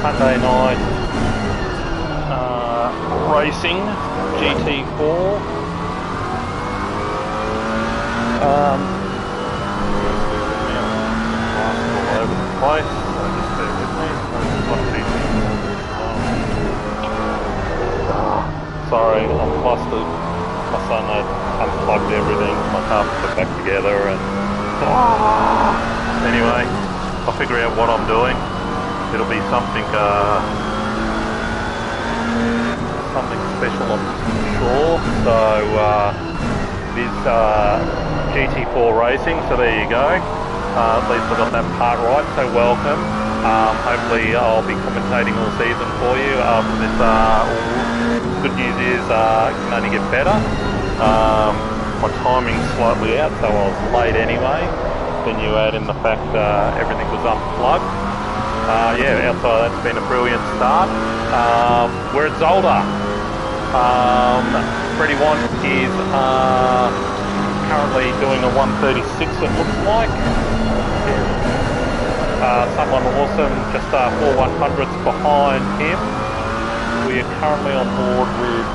Sunday night racing GT4. All over the place, so just bear with me. Sorry, I'm flustered. My son had unplugged everything, my car put it back together, and anyway, I'll figure out what I'm doing. It'll be something special, I'm sure. So it is GT4 racing, so there you go. At least I got that part right, so welcome. Hopefully I'll be commentating all season for you after this. Good news is it can only get better. My timing's slightly out, so I was late anyway. Then you add in the fact everything was unplugged. Yeah, outside that's been a brilliant start. We're at Zolder. rd1 is currently doing a 136, it looks like. Someone awesome, just 4 100s behind him. We are currently on board with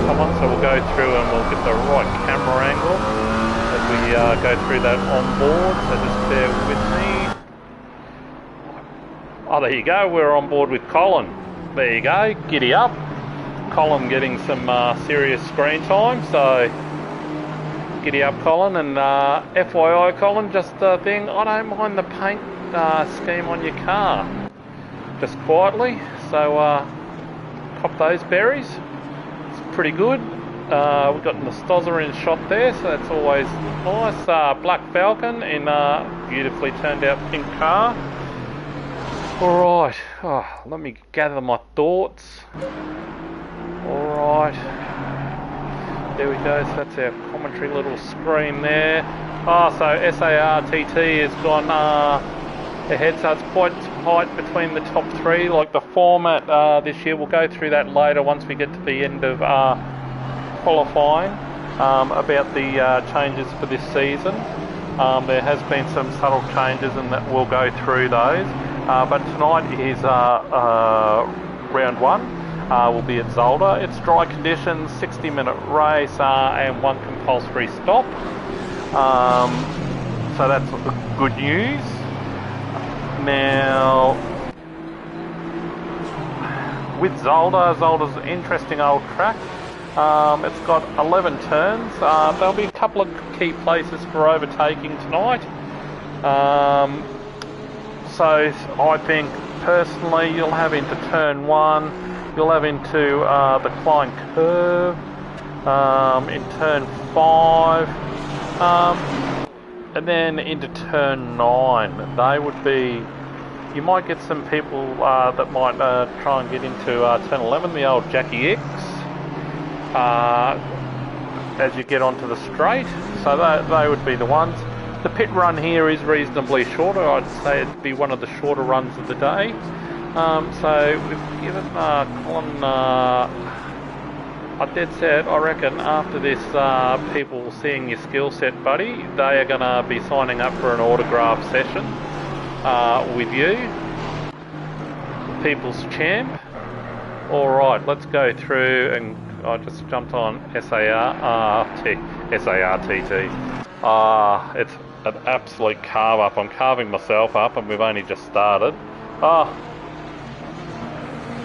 someone, so we'll go through and we'll get the right camera angle as we go through that on board, so just bear with me. Oh, there you go, we're on board with Colin. There you go, giddy up. Colin getting some serious screen time, so giddy up Colin, and FYI Colin, just a thing, I don't mind the paint scheme on your car, just quietly, so cop those berries, it's pretty good. We've got Nostozza in shot there, so that's always nice. Black Falcon in beautifully turned out pink car. Alright, let me gather my thoughts. Alright, there we go, so that's our commentary little screen there. So SARTT has gone ahead, so it's quite tight between the top three, like the format this year. We'll go through that later once we get to the end of qualifying, about the changes for this season. There has been some subtle changes and that we'll go through those. But tonight is round one. Will be at Zolder. It's dry conditions, 60-minute race, and 1 compulsory stop. So that's good news. Now, with Zolder's an interesting old track. It's got 11 turns. There'll be a couple of key places for overtaking tonight. So I think personally you'll have into turn 1. You'll have into the Klein curve in turn 5, and then into turn 9. They would be, you might get some people that might try and get into turn 11, the old Jackie X, as you get onto the straight. So they would be the ones. The pit run here is reasonably shorter. I'd say it'd be one of the shorter runs of the day. So we've given Colin a dead set. I reckon after this, people seeing your skill set, buddy, they are going to be signing up for an autograph session with you, People's Champ. Alright, let's go through, and I just jumped on SARTT. It's an absolute carve up. I'm carving myself up and we've only just started.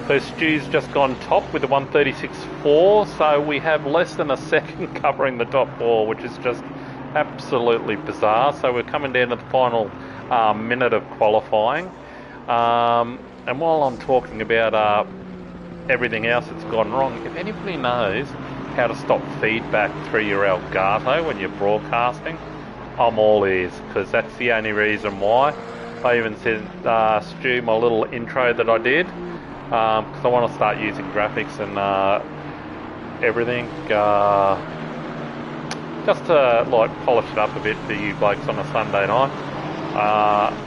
So Stu's just gone top with the 136.4, so we have less than a second covering the top 4, which is just absolutely bizarre. So we're coming down to the final minute of qualifying. And while I'm talking about everything else that's gone wrong, if anybody knows how to stop feedback through your Elgato when you're broadcasting, I'm all ears, because that's the only reason why. I even said, Stu, my little intro that I did, because I want to start using graphics and everything, just to like polish it up a bit for you blokes on a Sunday night.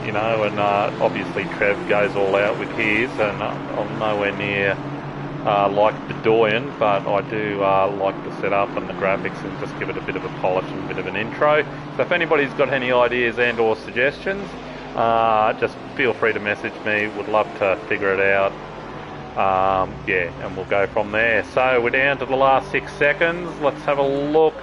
You know, and obviously Trev goes all out with his, and I'm nowhere near like Bedoyan, but I do like the setup and the graphics and just give it a bit of a polish and a bit of an intro. So if anybody's got any ideas and or suggestions, just feel free to message me. Would love to figure it out. Yeah, and we'll go from there. So we're down to the last 6 seconds. Let's have a look.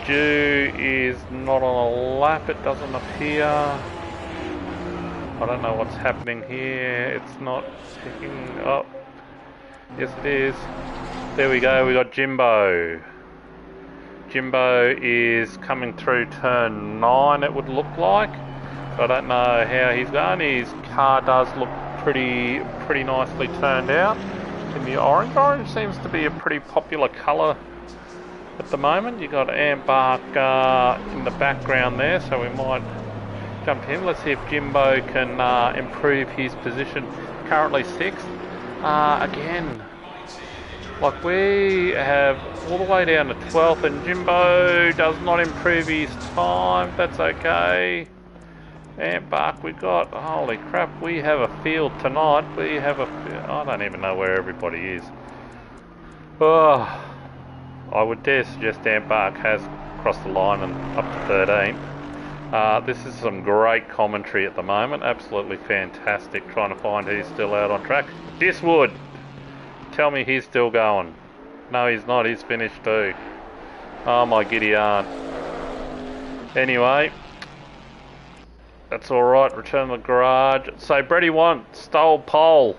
Stu is not on a lap. It doesn't appear. I don't know what's happening here. It's not picking up. Yes, it is. There we go. We got Jimbo. Jimbo is coming through turn 9, it would look like. So I don't know how he's going. His car does look pretty nicely turned out in the orange. Orange seems to be a pretty popular colour at the moment. You got Ambark in the background there, so we might jump in. Let's see if Jimbo can improve his position. Currently 6th. Again, like we have all the way down to 12th, and Jimbo does not improve his time. That's okay. Ambark, we got, holy crap, we have a field tonight. We have I don't even know where everybody is. Oh, I would dare suggest Ambark has crossed the line and up to 13th. This is some great commentary at the moment. Absolutely fantastic, trying to find who's still out on track. Diswood! Tell me he's still going. No, he's not. He's finished too. Oh, my giddy aunt. Anyway, that's alright. Return to the garage. So, rd1 stole pole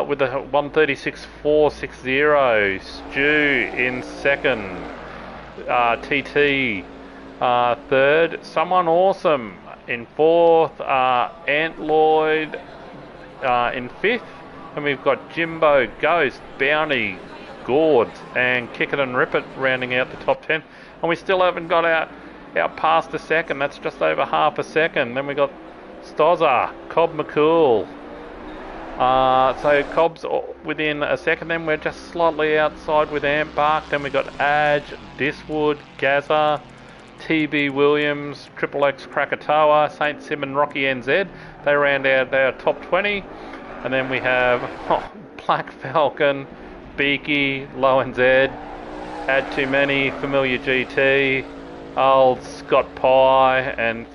with a 1:36.460. Stu in second. TT third. Someone awesome in fourth. Ant Lloyd in fifth. And we've got Jimbo, Ghost, Bounty, Gords, and Kick It and Rip It rounding out the top 10. And we still haven't got out past a second. That's just over half a second. Then we got Stozza, Cobb McCool. So Cobb's within a second. Then we're just slightly outside with Ambark. Then we got Adge, Diswood, Gazza, TB Williams, Triple X Krakatoa, St. Simon, Rocky NZ. They round out our top 20. And then we have Black Falcon, Beaky, Low NZ, Add Too Many, Familiar GT, Old Scott Pye, and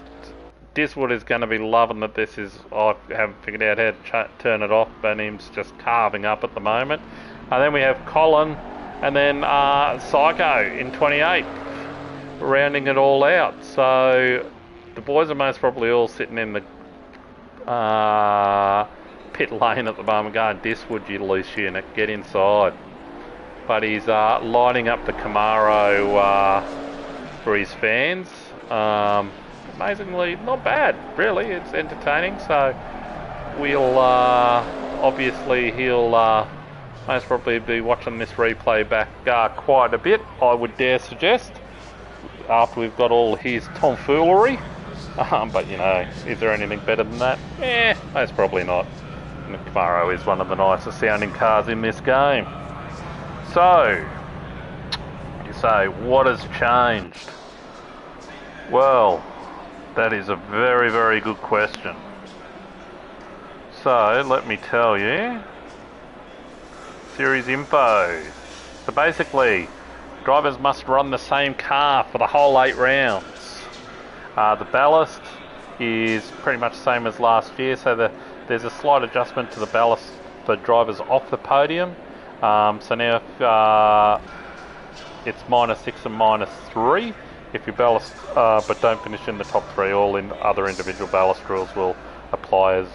Diswood is going to be loving that this is, I haven't figured out how to turn it off, but him's just carving up at the moment. And then we have Colin, and then Psycho in 28th, rounding it all out. So the boys are most probably all sitting in the pit lane at the moment going, Diswood, you loose unit, get inside. But he's lighting up the Camaro for his fans. Amazingly, not bad, really. It's entertaining. So we'll obviously he'll most probably be watching this replay back quite a bit, I would dare suggest, after we've got all his tomfoolery. But you know, is there anything better than that? Most probably not. And the Camaro is one of the nicest sounding cars in this game. So, you say, what has changed? Well, that is a very, very good question. So, let me tell you. Series info. So basically, drivers must run the same car for the whole 8 rounds. The ballast is pretty much the same as last year, so there's a slight adjustment to the ballast for drivers off the podium. So now it's -6 and -3 if you ballast but don't finish in the top 3. All in other individual ballast rules will apply as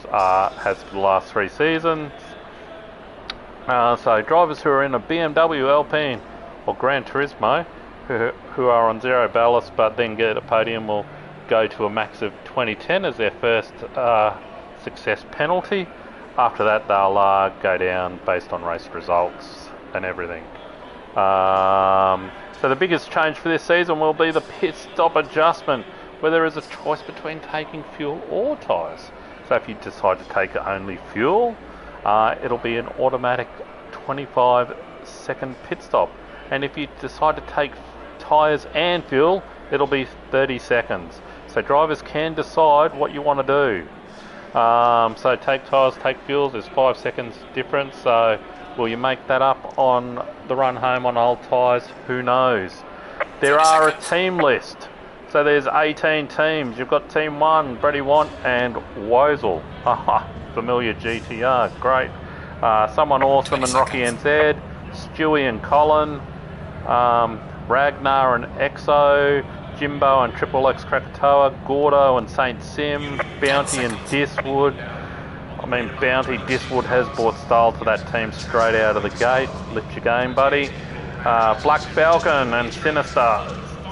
has for the last 3 seasons. So drivers who are in a BMW Alpine or Gran Turismo who are on 0 ballast but then get a podium will go to a max of 2010 as their first success penalty. After that they'll go down based on race results and everything. So the biggest change for this season will be the pit stop adjustment, where there is a choice between taking fuel or tyres. So if you decide to take only fuel, it'll be an automatic 25-second pit stop. And if you decide to take tyres and fuel, it'll be 30 seconds. So drivers can decide what you want to do. So take tyres, take fuels, there's 5 seconds difference. So will you make that up on the run home on old tyres? Who knows? There are a team list. So there's 18 teams. You've got Team 1, rd1 and Wozel. Familiar GTR, great. Someone Awesome and Rocky NZ, Stewie and Colin, Ragnar and Exo, Jimbo and Triple X Krakatoa, Gordo and Saint Sim, Bounty and Diswood. I mean, Bounty, Diswood has brought style to that team straight out of the gate. Lift your game, buddy. Black Falcon and Sinister.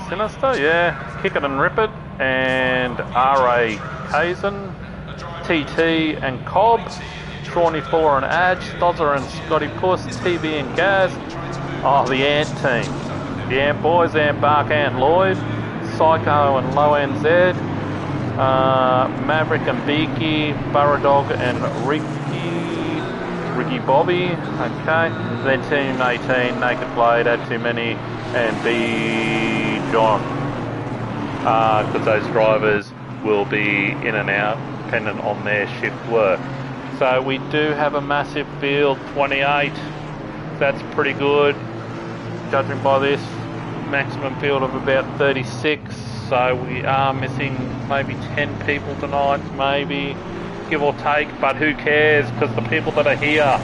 Sinister, yeah. Kick It and Rip It. And R.A. Kazan, TT and Cobb, Shawnee Fuller and Adge, Stozzer and Scotty Puss, TV and Gaz. Oh, the Ant team. The Ant boys, Ant Bark, Ant Lloyd, Psycho and Low NZ, Maverick and Beaky, Burradog and Ricky Bobby, okay. Then Team 18, Naked Blade, Add Too Many, and B John. Because those drivers will be in and out dependent on their shift work. So we do have a massive field, 28. That's pretty good, judging by this maximum field of about 36. So we are missing maybe 10 people tonight, maybe, give or take, but who cares, because the people that are here,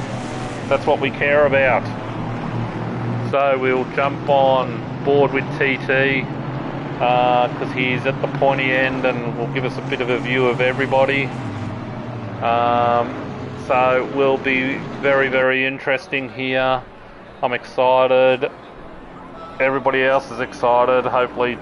that's what we care about. So we'll jump on board with TT, because he's at the pointy end and will give us a bit of a view of everybody. So it will be very, very interesting here. I'm excited. Everybody else is excited. Hopefully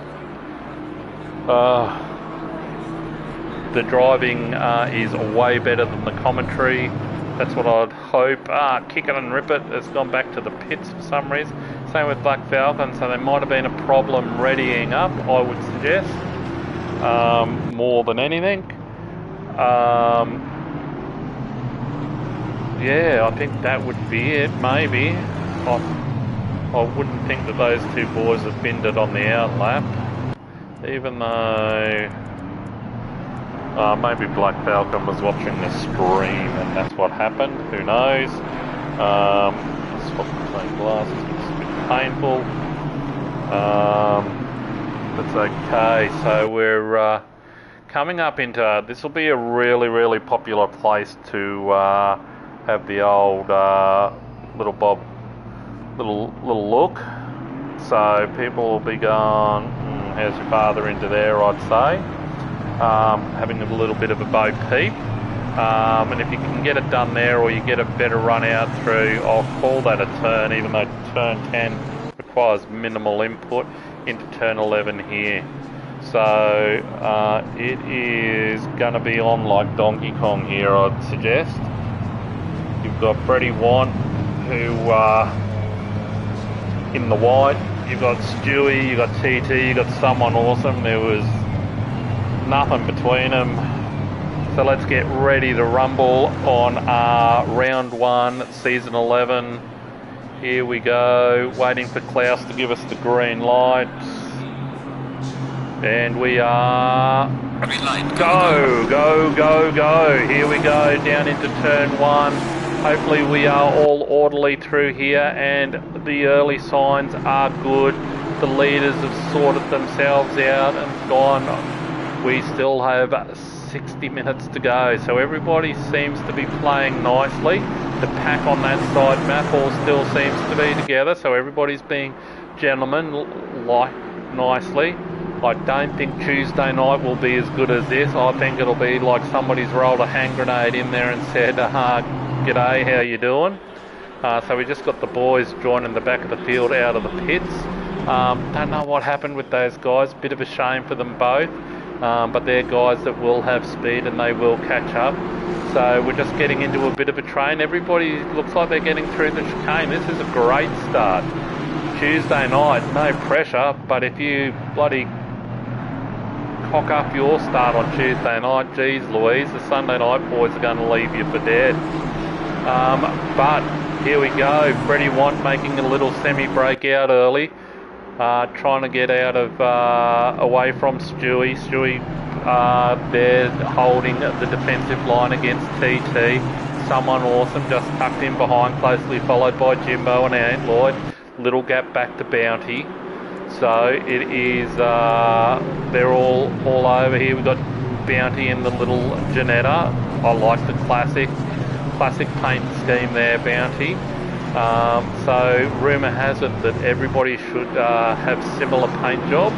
the driving is way better than the commentary. That's what I'd hope. Kick It and Rip It has gone back to the pits for some reason. Same with Black Falcon, so there might have been a problem readying up, I would suggest, more than anything. Yeah, I think that would be it, maybe. I wouldn't think that those two boys have binned it on the out lap, even though maybe Black Falcon was watching the stream and that's what happened, who knows. Swap between glasses, it's a bit painful. That's okay, so we're coming up into, this will be a really, really popular place to have the old little look. So people will be going, how's your father into there, I'd say. Having a little bit of a bo peep. And if you can get it done there, or you get a better run out through, I'll call that a turn, even though turn 10 requires minimal input, into turn 11 here. So it is going to be on like Donkey Kong here, I'd suggest. You've got rd1, who in the white. You've got Stewie, you've got TT, you've got someone awesome. There was nothing between them. So let's get ready to rumble on round 1, season 11. Here we go, waiting for Klaus to give us the green light. And we are... Go, go, go, go. Here we go, down into turn 1. Hopefully we are all orderly through here, and the early signs are good. The leaders have sorted themselves out and gone. We still have 60 minutes to go, so everybody seems to be playing nicely. The pack on that side map all still seems to be together, so everybody's being gentlemen, like nicely. I don't think Tuesday night will be as good as this. I think it'll be like somebody's rolled a hand grenade in there and said, g'day, how you doing? So we just got the boys joining the back of the field out of the pits. Don't know what happened with those guys. Bit of a shame for them both. But they're guys that will have speed and they will catch up. So we're just getting into a bit of a train. Everybody looks like they're getting through the chicane. This is a great start. Tuesday night, no pressure, but if you bloody cock up your start on Tuesday night, geez Louise, the Sunday night boys are going to leave you for dead. But here we go, rd1 making a little semi-breakout early, trying to get out of away from Stewie. Stewie there holding the defensive line against TT. Someone awesome just tucked in behind, closely followed by Jimbo and Ant Lloyd. Little gap back to Bounty. So it is, they're all over here. We've got Bounty and the little Janetta. I like the classic paint scheme there, Bounty. So rumour has it that everybody should have similar paint jobs.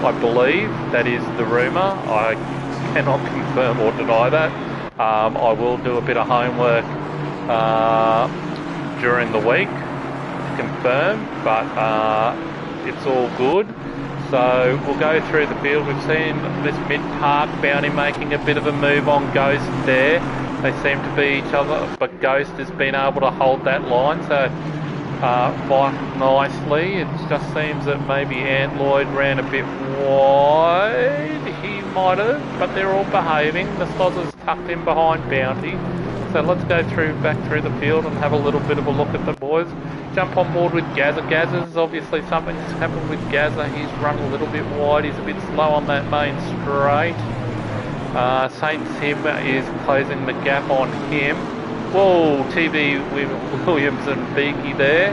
I believe that is the rumour. I cannot confirm or deny that. I will do a bit of homework during the week to confirm, but it's all good. So we'll go through the field. We've seen this mid-park Bounty making a bit of a move on Ghost there. They seem to be each other, but Ghost has been able to hold that line, so quite nicely. It just seems that maybe Antloyd ran a bit wide. He might have, but they're all behaving. The Slozzer's tucked in behind Bounty. So let's go back through the field and have a little bit of a look at the boys. Jump on board with Gazza. Gazza's obviously something's happened with Gazza. He's run a little bit wide. He's a bit slow on that main straight. Saint Sim is closing the gap on him. Whoa, TV Williams and Beaky there.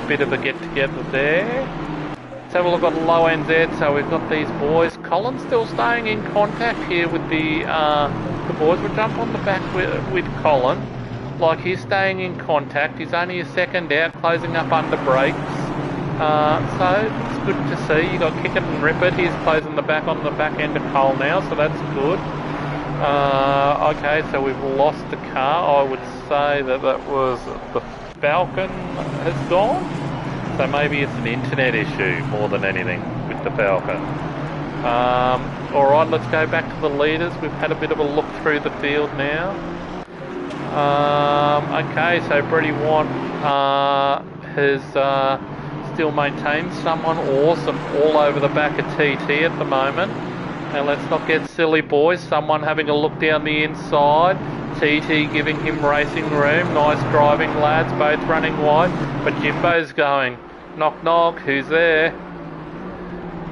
Bit of a get-together there. Let's have a look at low NZ. So we've got these boys. Colin's still staying in contact here with the boys. We'll jump on the back with Colin. Like, he's staying in contact. He's only a second out, closing up under brakes. So it's good to see. You got Kick It and Rip It. He's closing the back on the back end of Cole now, so that's good. Okay, so we've lost the car. I would say that was the Falcon has gone. So maybe it's an internet issue more than anything with the Falcon. Alright, let's go back to the leaders. We've had a bit of a look through the field now. Okay, so Brady Want has still maintained someone awesome all over the back of TT at the moment. And let's not get silly, boys. Someone having a look down the inside. TT giving him racing room. Nice driving, lads, both running wide. But Jimbo's going. Knock, knock, who's there?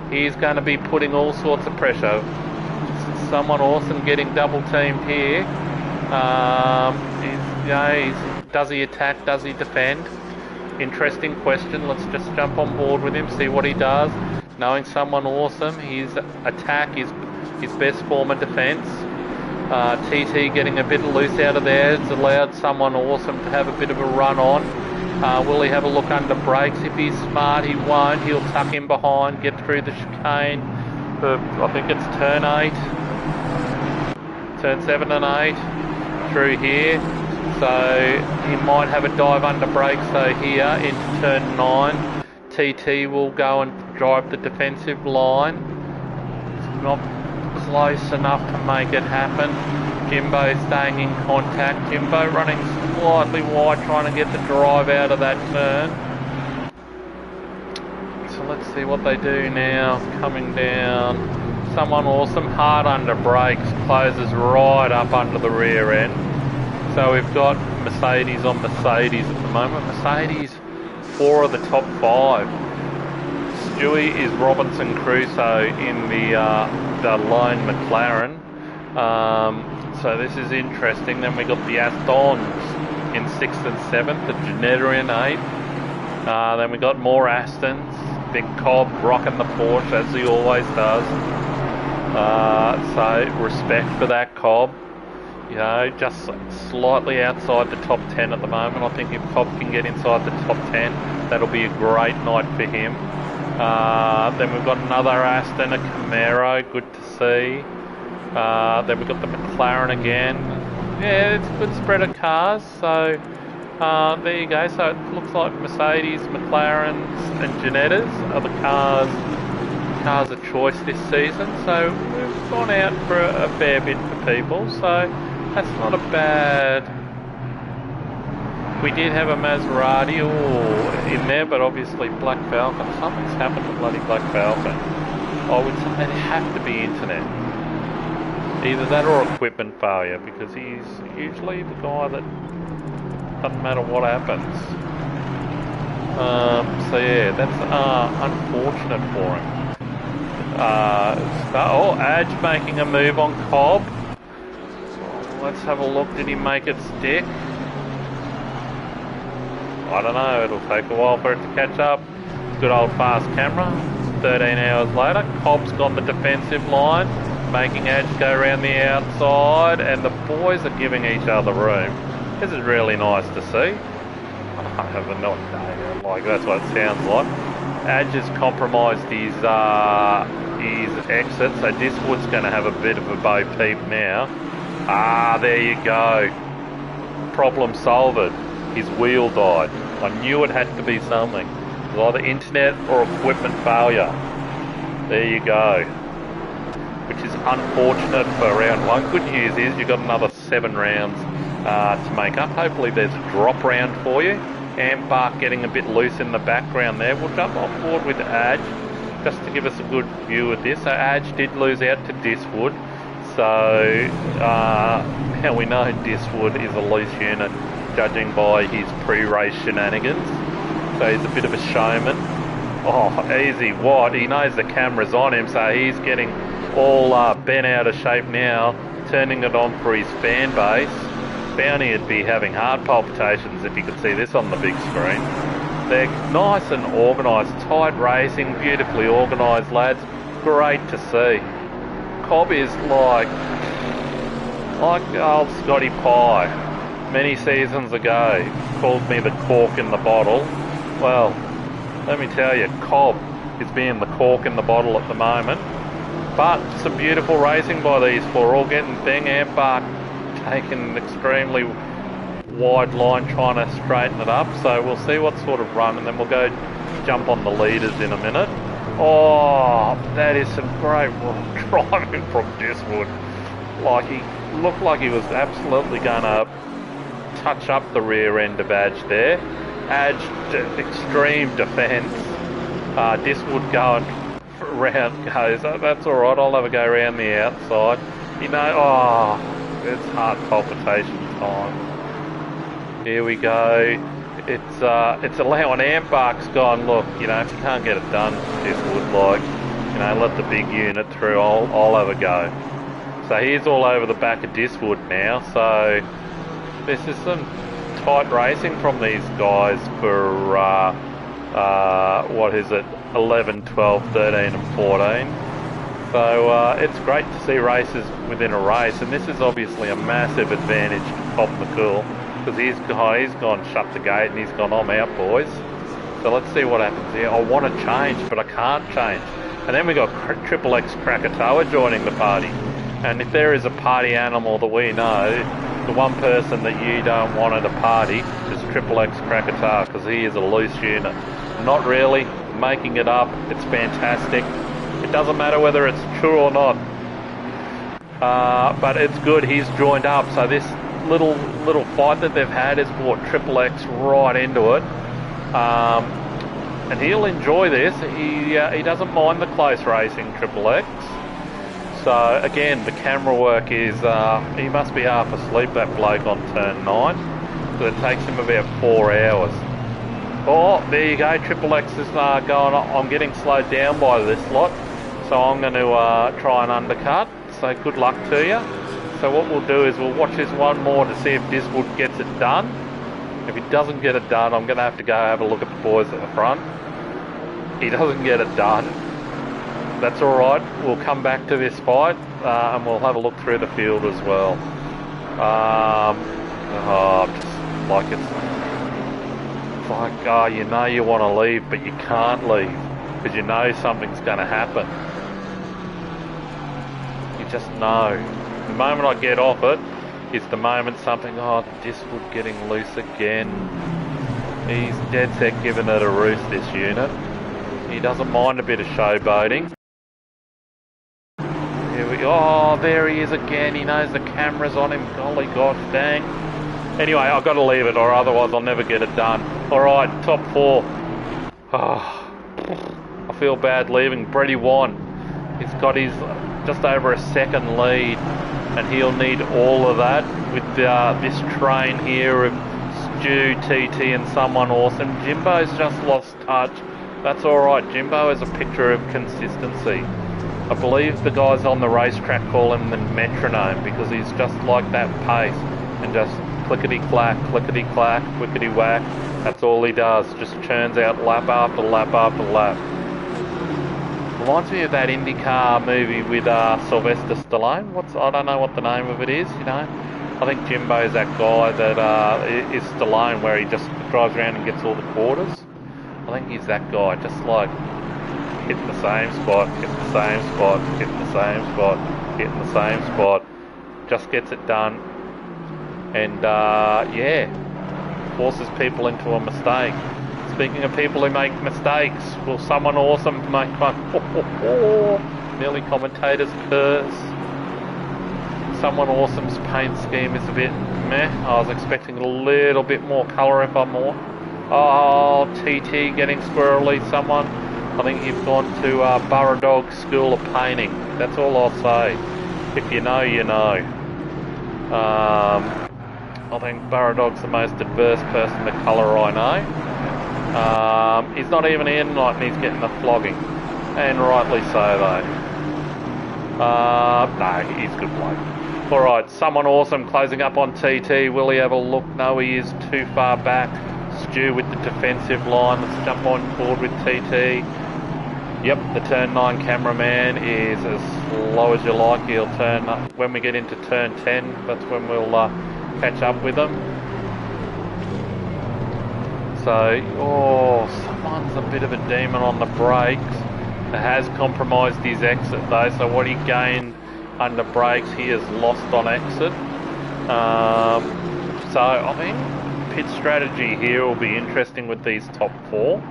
He's going to be putting all sorts of pressure. Someone awesome getting double teamed here. Does he attack? Does he defend? Interesting question. Let's just jump on board with him, see what he does. Knowing someone awesome, his attack is his best form of defence. TT getting a bit loose out of there. It's allowed someone awesome to have a bit of a run on. Will he have a look under brakes? If he's smart, he won't. He'll tuck in behind, get through the chicane. I think it's turn 8. Turn 7 and 8 through here. So he might have a dive under brakes though here into turn 9. TT will go and drive the defensive line. It's not close enough to make it happen. Jimbo staying in contact. Jimbo running slightly wide, trying to get the drive out of that turn. So let's see what they do now. Coming down. Someone awesome, hard under brakes, closes right up under the rear end. So we've got Mercedes on Mercedes at the moment. Mercedes, 4 of the top 5. Stewie is Robinson Crusoe in the lone McLaren. So this is interesting. Then we got the Astons in 6th and 7th, the Janetta in 8th. Then we got more Astons. Big Cobb rocking the Porsche as he always does. So respect for that Cobb. You know, just slightly outside the top 10 at the moment. I think if Cobb can get inside the top 10, that'll be a great night for him. Then we've got another Aston, a Camaro, good to see. Then we've got the McLaren again. Yeah, it's a good spread of cars. So there you go. So it looks like Mercedes, McLarens and Janettas are the cars of choice this season. So we've gone out for a fair bit for people. So that's not a bad. We did have a Maserati in there, but obviously Black Falcon. Something's happened to bloody Black Falcon. I would say it'd have to be internet. Either that or equipment failure, because he's usually the guy that doesn't matter what happens. So yeah, that's unfortunate for him. Adge making a move on Cobb. Let's have a look. Did he make it stick? I don't know. It'll take a while for it to catch up. Good old fast camera. 13 hours later, Cobb's got the defensive line, making Edge go around the outside, and the boys are giving each other room. This is really nice to see. I have no idea, like that's what it sounds like. Edge has compromised his exit, so Diswood's going to have a bit of a bo peep now. Ah, there you go. Problem solved. His wheel died. I knew it had to be something. It was either internet or equipment failure. There you go. Which is unfortunate for round one. Good news is you've got another 7 rounds to make up. Hopefully there's a drop round for you. Ambark getting a bit loose in the background there. We'll jump on board with Adge just to give us a good view of this. So Adge did lose out to Diswood. So now we know Diswood is a loose unit, judging by his pre-race shenanigans. So he's a bit of a showman. Oh, easy. What? He knows the camera's on him, so he's getting all bent out of shape now, turning it on for his fan base. Bounty would be having heart palpitations if he could see this on the big screen. They're nice and organised, tight racing, beautifully organised lads. Great to see. Cobb is like old Scotty Pye many seasons ago called me the cork in the bottle. Well, let me tell you, Cobb is being the cork in the bottle at the moment. But some beautiful racing by these four, all getting thing. Ambark taking an extremely wide line, trying to straighten it up. So we'll see what sort of run, and then we'll go jump on the leaders in a minute. Oh, that is some great driving from Diswood. Like, he looked like he was absolutely going to touch up the rear end of Adge there. Adge, extreme defence. Diswood going around goes, oh, that's alright, I'll have a go around the outside. You know, oh, it's heart palpitation time. Here we go. It's allowing Ambark's gone, look, you know, if you can't get it done, Diswood, like, you know, let the big unit through, I'll have a go. So he's all over the back of Diswood now, so this is some tight racing from these guys for, what is it, 11, 12, 13 and 14. So it's great to see races within a race, and this is obviously a massive advantage to Cobb McCool, because he's gone shut the gate and he's gone, I'm out, boys. So let's see what happens here. I want to change, but I can't change. And then we got Triple X Krakatoa joining the party. And if there is a party animal that we know, the one person that you don't want at a party is Triple X Krakatoa, because he is a loose unit. Not really, making it up, it's fantastic. It doesn't matter whether it's true or not. But it's good, he's joined up, so this little fight that they've had has brought Triple X right into it. And he'll enjoy this. He doesn't mind the close racing, Triple X. So again, the camera work is, he must be half asleep, that bloke, on turn 9. So it takes him about 4 hours. Oh, there you go, Triple X is going, I'm getting slowed down by this lot. So I'm going to try and undercut. So good luck to you. So what we'll do is we'll watch this one more to see if Diswood gets it done. If he doesn't get it done, I'm going to have to go have a look at the boys at the front. He doesn't get it done. That's alright, we'll come back to this fight and we'll have a look through the field as well. Just like it's like, oh, you know you want to leave, but you can't leave because you know something's going to happen. You just know. The moment I get off it is the moment something, oh, Diswood getting loose again. He's dead set giving it a roost, this unit. He doesn't mind a bit of showboating. Oh, there he is again. He knows the camera's on him. Golly gosh dang. Anyway, I've got to leave it, or otherwise I'll never get it done. Alright, top 4. Oh, I feel bad leaving. Brady won. He's got his just over a second lead, and he'll need all of that with this train here of Stu, TT and someone awesome. Jimbo's just lost touch. That's alright. Jimbo is a picture of consistency. I believe the guys on the racetrack call him the metronome because he's just like that pace and just clickety-clack, clickety-clack, quickety-whack. That's all he does, just churns out lap after lap after lap. Reminds me of that IndyCar movie with Sylvester Stallone. I don't know what the name of it is, you know. I think Jimbo's that guy that is Stallone, where he just drives around and gets all the quarters. I think he's that guy, just like hitting the same spot, hitting the same spot, hitting the same spot, hitting the same spot. Just gets it done. And yeah, forces people into a mistake. Speaking of people who make mistakes, will someone awesome make one? Nearly commentator's curse. Someone awesome's paint scheme is a bit meh. I was expecting a little bit more colour if I'm more. Oh, TT getting squirrely. Someone, I think you've gone to Burra Dog School of Painting. That's all I'll say. If you know, you know. I think Burra Dog's the most adverse person to colour I know. He's not even in right, and he's getting a flogging. And rightly so, though. No, he's a good bloke. Alright, someone awesome closing up on TT. Will he have a look? No, he is too far back. Stu with the defensive line. Let's jump on board with TT. Yep, the turn 9 cameraman is as slow as you like. He'll turn up when we get into turn 10. That's when we'll catch up with him. So, someone's a bit of a demon on the brakes. It has compromised his exit though, so what he gained under brakes he has lost on exit. So I think pit strategy here will be interesting with these top 4,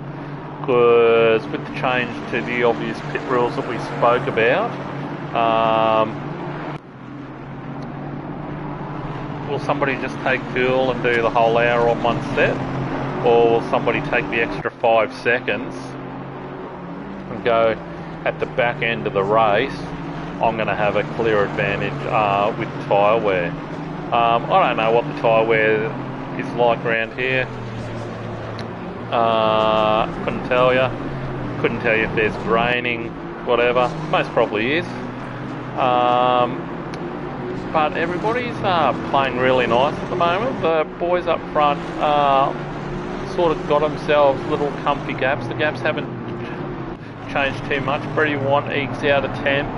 because with the change to the obvious pit rules that we spoke about, will somebody just take fuel and do the whole hour on one set? Or will somebody take the extra 5 seconds and go at the back end of the race? I'm going to have a clear advantage with tyre wear. I don't know what the tyre wear is like around here. Couldn't tell you. Couldn't tell you if there's raining, whatever. Most probably is. But everybody's playing really nice at the moment. The boys up front sort of got themselves little comfy gaps. The gaps haven't changed too much. rd1 ekes out a 10th.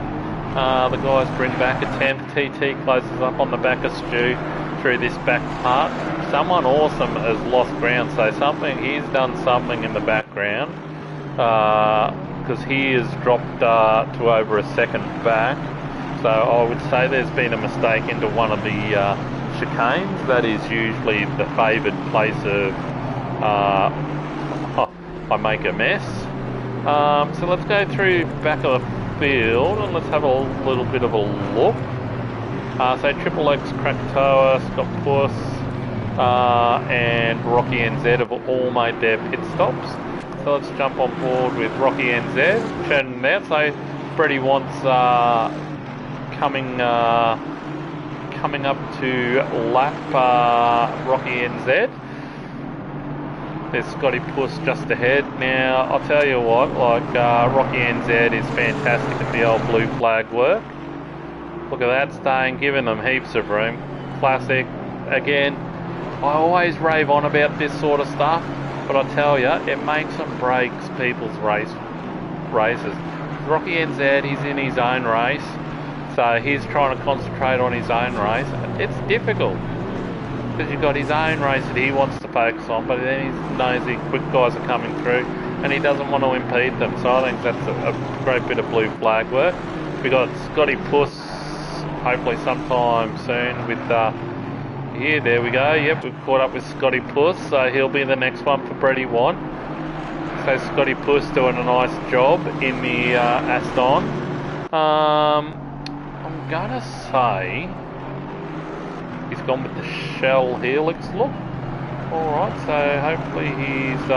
The guys bring back a 10th. TT closes up on the back of Stu through this back part. Someone awesome has lost ground, so he's done something in the background, because he has dropped to over a second back. So I would say there's been a mistake into one of the chicanes. That is usually the favoured place of I make a mess. So let's go through back of the field and let's have a little bit of a look. So Triple X, Krakatoa, Scott Puss, and Rocky NZ have all made their pit stops. So let's jump on board with Rocky NZ, churning out. So Freddie wants coming up to lap Rocky NZ. There's Scotty Puss just ahead. Now, I'll tell you what, like Rocky NZ is fantastic at the old blue flag work. Look at that, staying, giving them heaps of room. Classic. Again, I always rave on about this sort of stuff, but I tell you, it makes and breaks people's races. Rocky NZ, he's in his own race, so he's trying to concentrate on his own race. It's difficult, because you've got his own race that he wants to focus on, but then he knows the quick guys are coming through, and he doesn't want to impede them. So I think that's a great bit of blue flag work. We've got Scotty Puss, hopefully sometime soon with here, there we go. Yep, we've caught up with Scotty Puss, so he'll be the next one for rd1. So Scotty Puss doing a nice job in the Aston. I'm gonna say he's gone with the Shell Helix look. Alright, so hopefully he's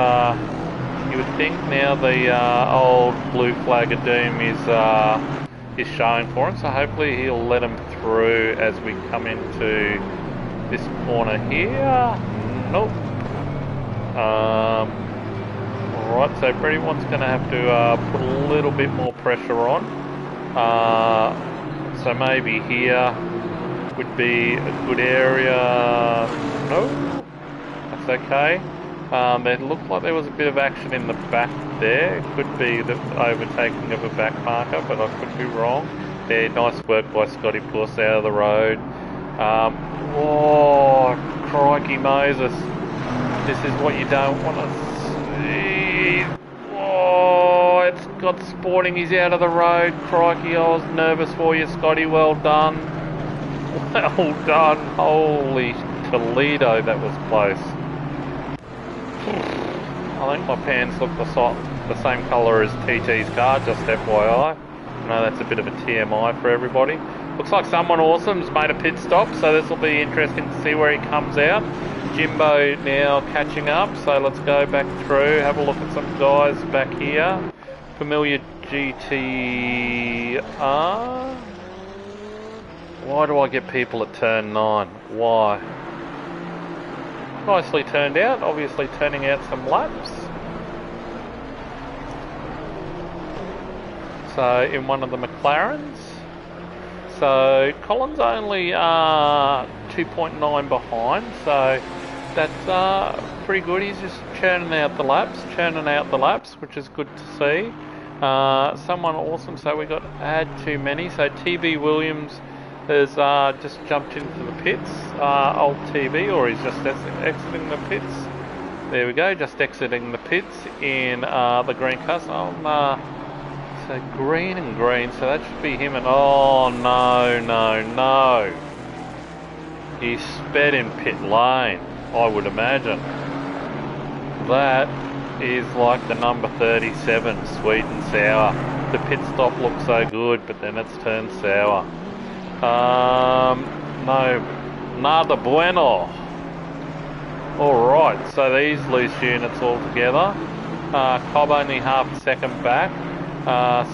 you would think now the old blue flag of doom is showing for him, so hopefully he'll let him through as we come into this corner here. Nope. Alright, so rd1's going to have to put a little bit more pressure on. So maybe here would be a good area. No, that's okay. It looked like there was a bit of action in the back there. It could be the overtaking of a back marker, but I could be wrong. There, nice work by Scotty Puss out of the road. Oh, crikey Moses. This is what you don't want to see. Oh, it's got Sporting. He's out of the road. Crikey, I was nervous for you, Scotty. Well done. Well done. Holy Toledo, that was close. I think my pants look the same colour as TT's car, just FYI. I know that's a bit of a TMI for everybody. Looks like someone awesome's made a pit stop, so this will be interesting to see where he comes out. Jimbo now catching up, so let's go back through, have a look at some guys back here. Familiar GTR. Why do I get people at turn 9? Why? Nicely turned out, obviously turning out some laps. So in one of the McLarens. So Colin's only 2.9 behind, so that's pretty good. He's just churning out the laps, which is good to see. Someone awesome, so we got add too many. So TB Williams has just jumped into the pits, old TV, or he's just exiting the pits. There we go, just exiting the pits in the green car. So green and green, so that should be him. And oh no, he sped in pit lane, I would imagine. That is like the number 37, sweet and sour. The pit stop looks so good, but then it's turned sour. No, nada bueno. Alright, so these loose units all together. Cobb only half a second back.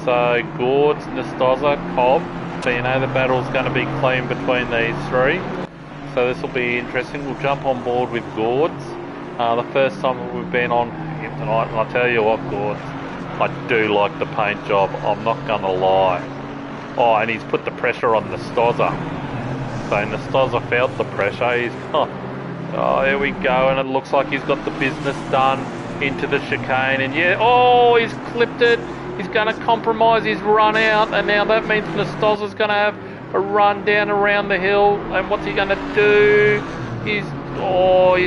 So Gords, Nestoza, Cobb. So you know the battle's going to be clean between these three. So this will be interesting. We'll jump on board with Gords. The first time that we've been on here tonight, and I'll tell you what, Gords, I do like the paint job, I'm not going to lie. Oh, and he's put the pressure on Nestoza. So Nestoza felt the pressure. He's oh, here we go, and it looks like he's got the business done into the chicane. And yeah, oh, he's clipped it. He's going to compromise his run out, and now that means Nestoza's going to have a run down around the hill. And what's he going to do? He's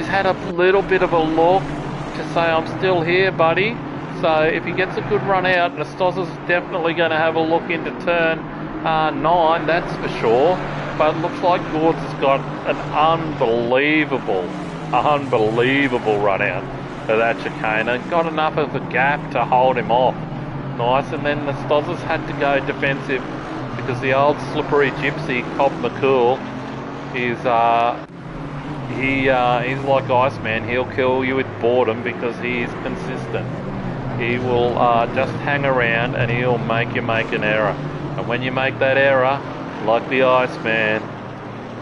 had a little bit of a look to say, I'm still here, buddy. So if he gets a good run out, Nestoza's definitely going to have a look into turn 9, that's for sure. But it looks like Gords has got an unbelievable run out of that chicane, and got enough of a gap to hold him off. Nice, and then Nestoza's had to go defensive because the old slippery gypsy, Cobb McCool, he's like Iceman. He'll kill you with boredom because he is consistent. He will just hang around and he'll make you make an error. And when you make that error, like the Iceman,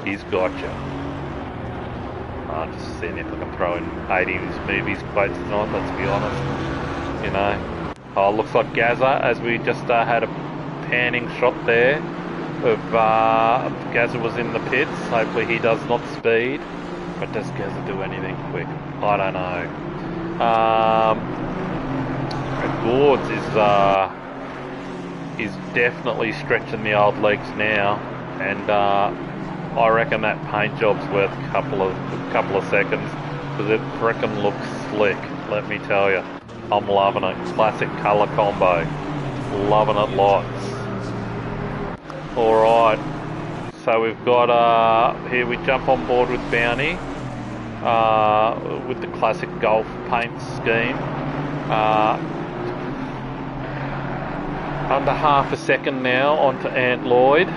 he's got you. I'm just seeing if I can throw in 80s movies quotes tonight, let's be honest. You know. Oh, looks like Gazza, as we just had a panning shot there of Gazza was in the pits. Hopefully he does not speed. But does Gazza do anything quick? I don't know. Gords is definitely stretching the old legs now, and I reckon that paint job's worth a couple of seconds because it frickin' looks slick. Let me tell you, I'm loving it. Classic colour combo, loving it lots. All right, so we've got here we jump on board with Bounty with the classic golf paint scheme. Under half a second now onto Ant Lloyd.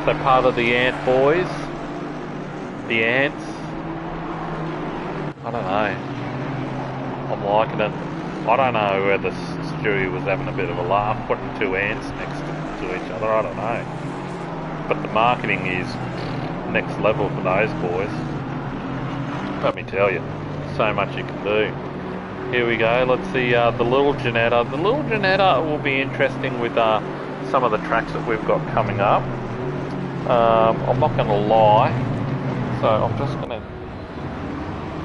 So part of the Ant boys. The Ants. I don't know. I'm liking it. I don't know whether Stewie was having a bit of a laugh putting two ants next to each other. I don't know. But the marketing is next level for those boys. Let me tell you. So much you can do. Here we go, let's see the Little Janetta. The Little Janetta will be interesting with some of the tracks that we've got coming up. I'm not going to lie, so I'm just going to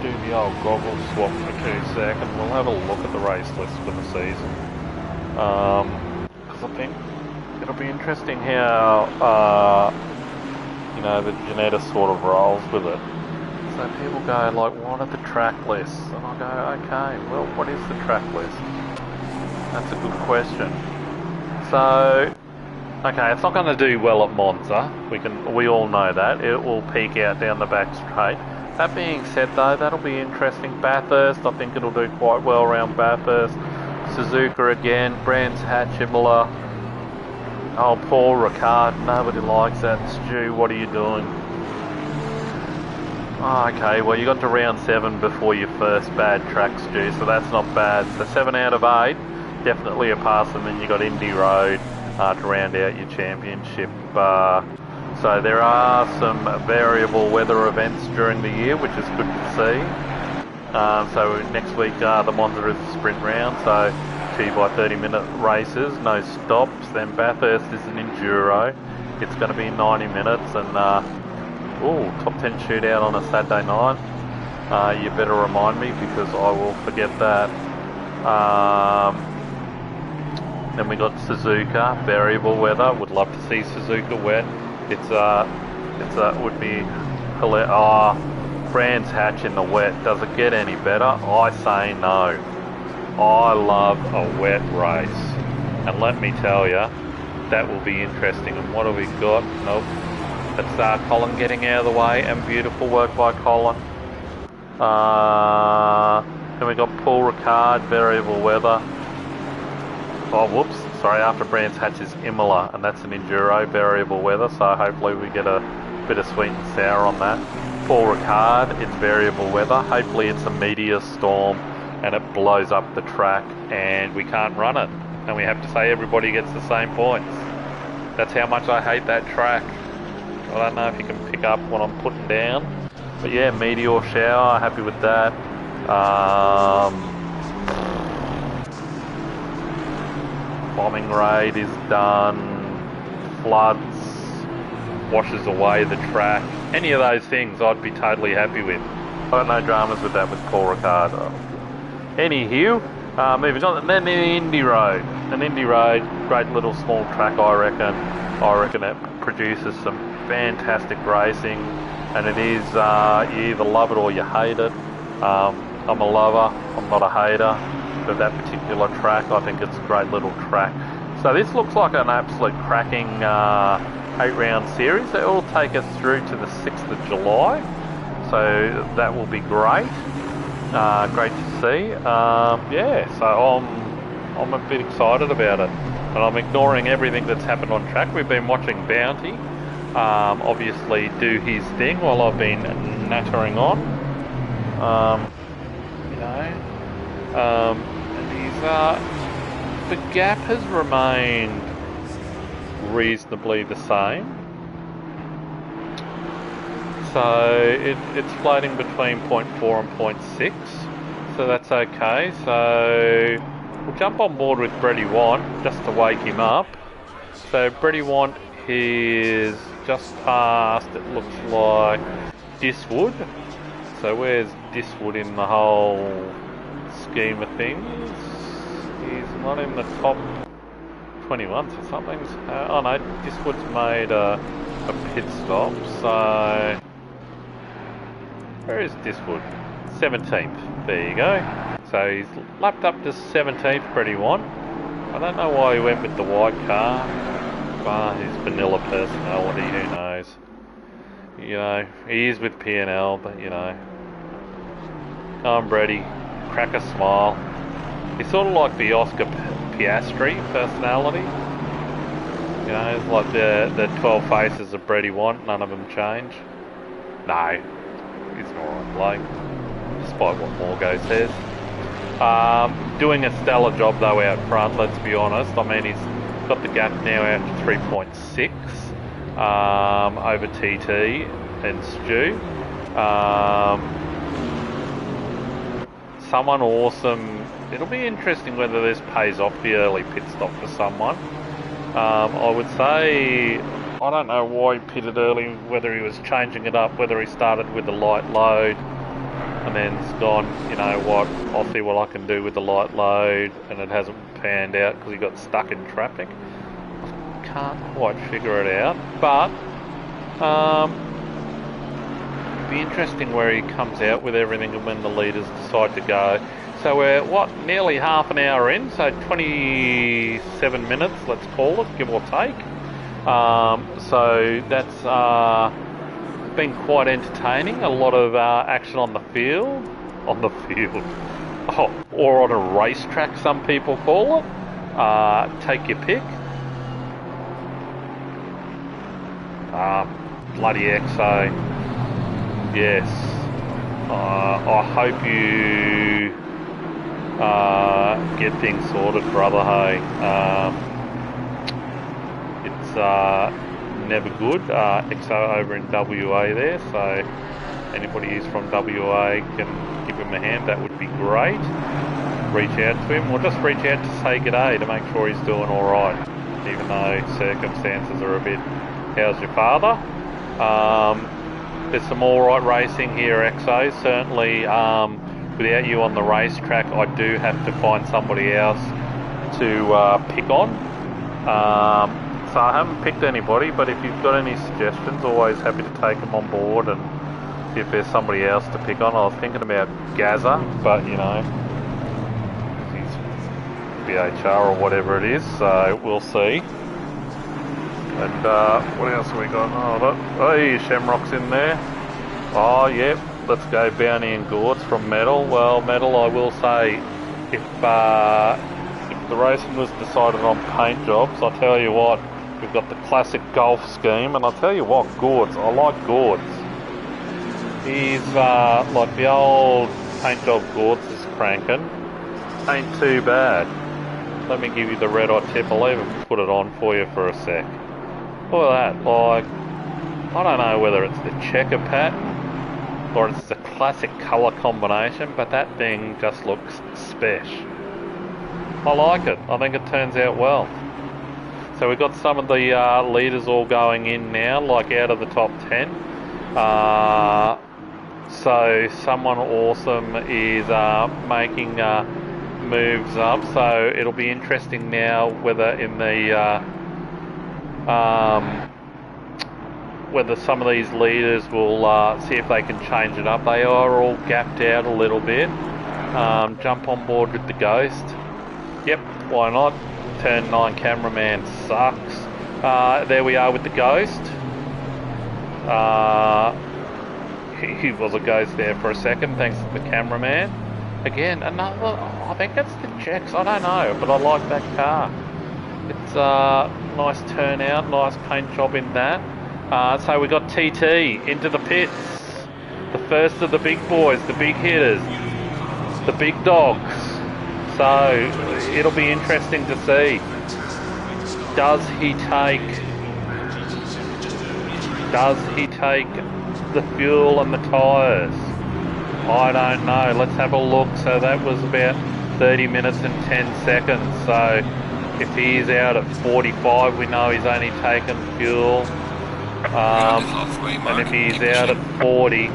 do the old goggle swap for 2 seconds. We'll have a look at the race list for the season. Because I think it'll be interesting how, you know, the Janetta sort of rolls with it. So people go like, what are the track lists? And I go, okay, well, what is the track list? That's a good question. So, okay, it's not going to do well at Monza. We all know that. It will peak out down the back straight. That being said, though, that'll be interesting. Bathurst, I think it'll do quite well around Bathurst. Suzuka again, Brands Hatch, Imola. Oh, Paul Ricard, nobody likes that. Stu, what are you doing? Oh, okay, well, you got to round 7 before your first bad track, Stu, so that's not bad. So 7 out of 8, definitely a pass, and then you got Indy Road to round out your championship. So there are some variable weather events during the year, which is good to see. So next week the Monza is a sprint round, so 2 by 30-minute races, no stops. Then Bathurst is an enduro. It's going to be 90 minutes, and top 10 shootout on a Saturday night. You better remind me because I will forget that. Then we got Suzuka, variable weather. Would love to see Suzuka wet. Would be hilarious. Brands Hatch in the wet. Does it get any better? I say no. I love a wet race, and let me tell you, that will be interesting. And what have we got? Nope. That's Colin getting out of the way, and beautiful work by Colin. Then we got Paul Ricard, variable weather. Oh, whoops. Sorry, after Brands Hatch is Imola, and that's an enduro, variable weather, so hopefully we get a bit of sweet and sour on that. Paul Ricard, it's variable weather. Hopefully it's a meteor storm and it blows up the track and we can't run it. And we have to say everybody gets the same points. That's how much I hate that track. I don't know if you can pick up what I'm putting down. But yeah, meteor shower, happy with that. Bombing raid is done. Floods washes away the track. Any of those things I'd be totally happy with. I got no dramas with that with Paul Ricard. Anywho, moving on. And then the Indy Road. An Indy Road, great little small track I reckon. I reckon it produces some fantastic racing. And it is, you either love it or you hate it. I'm a lover, I'm not a hater of that particular track. I think it's a great little track. So this looks like an absolute cracking 8-round series. It will take us through to the 6th of July. So that will be great. Great to see. Yeah, so I'm a bit excited about it. And I'm ignoring everything that's happened on track. We've been watching Bounty obviously do his thing while I've been nattering on. And the gap has remained reasonably the same. So it's floating between 0.4 and 0.6, so that's okay. So we'll jump on board with Brady Want just to wake him up. So Brady Want is just past, it looks like, Diswood. So where's Diswood in the whole scheme of things? He's not in the top 21, so something's... oh no, Diswood's made a pit stop, so... Where is Diswood? 17th, there you go. So he's lapped up to 17th, Brady Want. I don't know why he went with the white car. His vanilla personality, who knows. You know, he is with P&L, but you know. Come on, Brady, crack a smile. He's sort of like the Oscar Piastri personality. You know, it's like the 12 faces of Brady Want, none of them change. No, he's an alright bloke, despite what Morgo says. Doing a stellar job though out front, let's be honest. I mean, he's got the gap now out to 3.6 over TT and Stu. Someone awesome. It'll be interesting whether this pays off the early pit stop for someone. I would say, I don't know why he pitted early, whether he was changing it up, whether he started with a light load. and then it's gone, you know what, I'll see what I can do with the light load, and it hasn't panned out because he got stuck in traffic. I can't quite figure it out, but it'll be interesting where he comes out with everything and when the leaders decide to go. So we're, nearly half an hour in, so 27 minutes, let's call it, give or take. So that's been quite entertaining. A lot of action on the field. Oh, or on a racetrack, some people call it. Take your pick. Bloody XO. Yes. I hope you get things sorted, brother. Hey, it's never good. XO over in WA there, so anybody who's from WA can give him a hand. That would be great. Reach out to him, or just reach out to say g'day to make sure he's doing all right, even though circumstances are a bit. How's your father? There's some all right racing here, XO. Certainly. Without you on the racetrack, I do have to find somebody else to pick on. So I haven't picked anybody, but if you've got any suggestions, always happy to take them on board and see if there's somebody else to pick on. I was thinking about Gaza, but you know, he's BHR or whatever it is, so we'll see. And what else have we got? Oh, Shamrock's in there. Oh, yep. Let's go Bounty and Gorts from Metal. Well, Metal, I will say, if the racing was decided on paint jobs, I'll tell you what, we've got the classic golf scheme, and I'll tell you what, Gorts, I like Gorts. He's like the old paint job Gorts is cranking. Ain't too bad. Let me give you the red hot tip. I'll even put it on for you for a sec. Look at that. Like, I don't know whether it's the checker pattern or it's the classic colour combination, but that thing just looks special. I like it. I think it turns out well. So we've got some of the leaders all going in now, like out of the top 10. So someone awesome is making moves up. So it'll be interesting now whether in the whether some of these leaders will see if they can change it up. They are all gapped out a little bit. Jump on board with the Ghost. Yep, why not? Turn 9 cameraman sucks. There we are with the Ghost. He was a ghost there for a second, thanks to the cameraman. Again, another, I think it's the Jacks, I don't know, but I like that car. It's a nice turnout, nice paint job in that. So we got TT into the pits. The first of the big boys, the big hitters, the big dogs. So it'll be interesting to see. Does he take the fuel and the tyres? I don't know. Let's have a look. So that was about 30 minutes and 10 seconds. So if he's out at 45, we know he's only taken fuel. And if he's out at 40,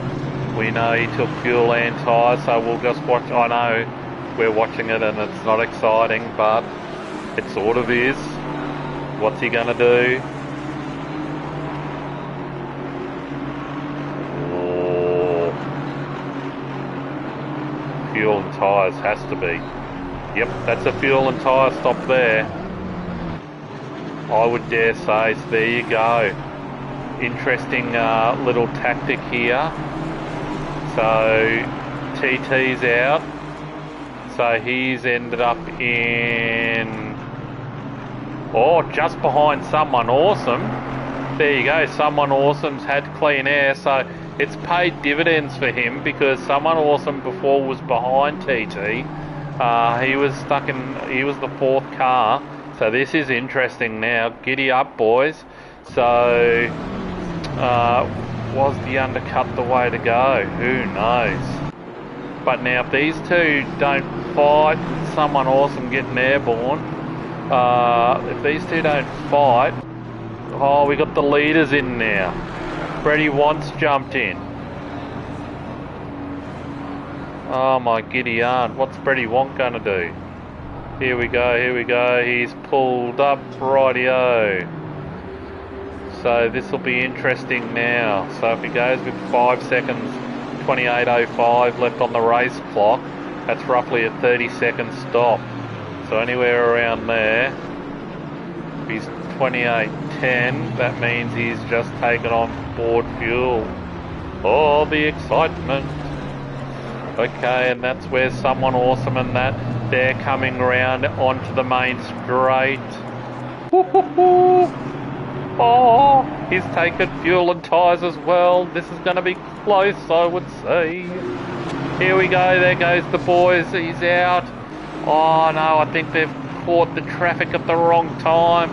we know he took fuel and tyres. So we'll just watch. I know we're watching it and it's not exciting, but it sort of is. What's he going to do? Oh. Fuel and tyres has to be. Yep, that's a fuel and tyre stop there. I would dare say, so there you go. Interesting little tactic here. So TT's out. So he's ended up in... Oh, just behind Someone Awesome. There you go, Someone Awesome's had clean air, so it's paid dividends for him because Someone Awesome before was behind TT. He was the fourth car, so this is interesting now. Giddy up, boys. So, was the undercut the way to go? Who knows? But now if these two don't fight, Someone Awesome getting airborne, if these two don't fight, oh, we got the leaders in now. Freddie Wants jumped in. Oh my giddy aunt, what's Brady Want gonna do? Here we go, here we go, he's pulled up, rightio. So this will be interesting now. So if he goes with 5 seconds, 28.05 left on the race clock, that's roughly a 30-second stop. So anywhere around there. If he's 28.10, that means he's just taken on board fuel. Oh, the excitement. Okay, and that's where Someone Awesome and that, they're coming round onto the main straight. Woo-hoo-hoo. Oh, he's taken fuel and tyres as well. This is going to be close, I would say. Here we go, there goes the boys, he's out. Oh no, I think they've caught the traffic at the wrong time.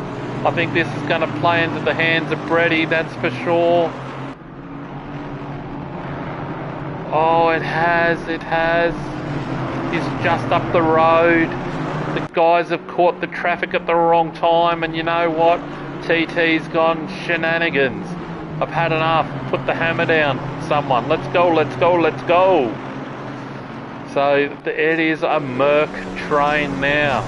I think this is going to play into the hands of Brady, that's for sure. Oh, it has. He's just up the road. The guys have caught the traffic at the wrong time, and you know what? TT's gone shenanigans. I've had enough. Put the hammer down, someone. Let's go, let's go, let's go. So it is a Merc train now.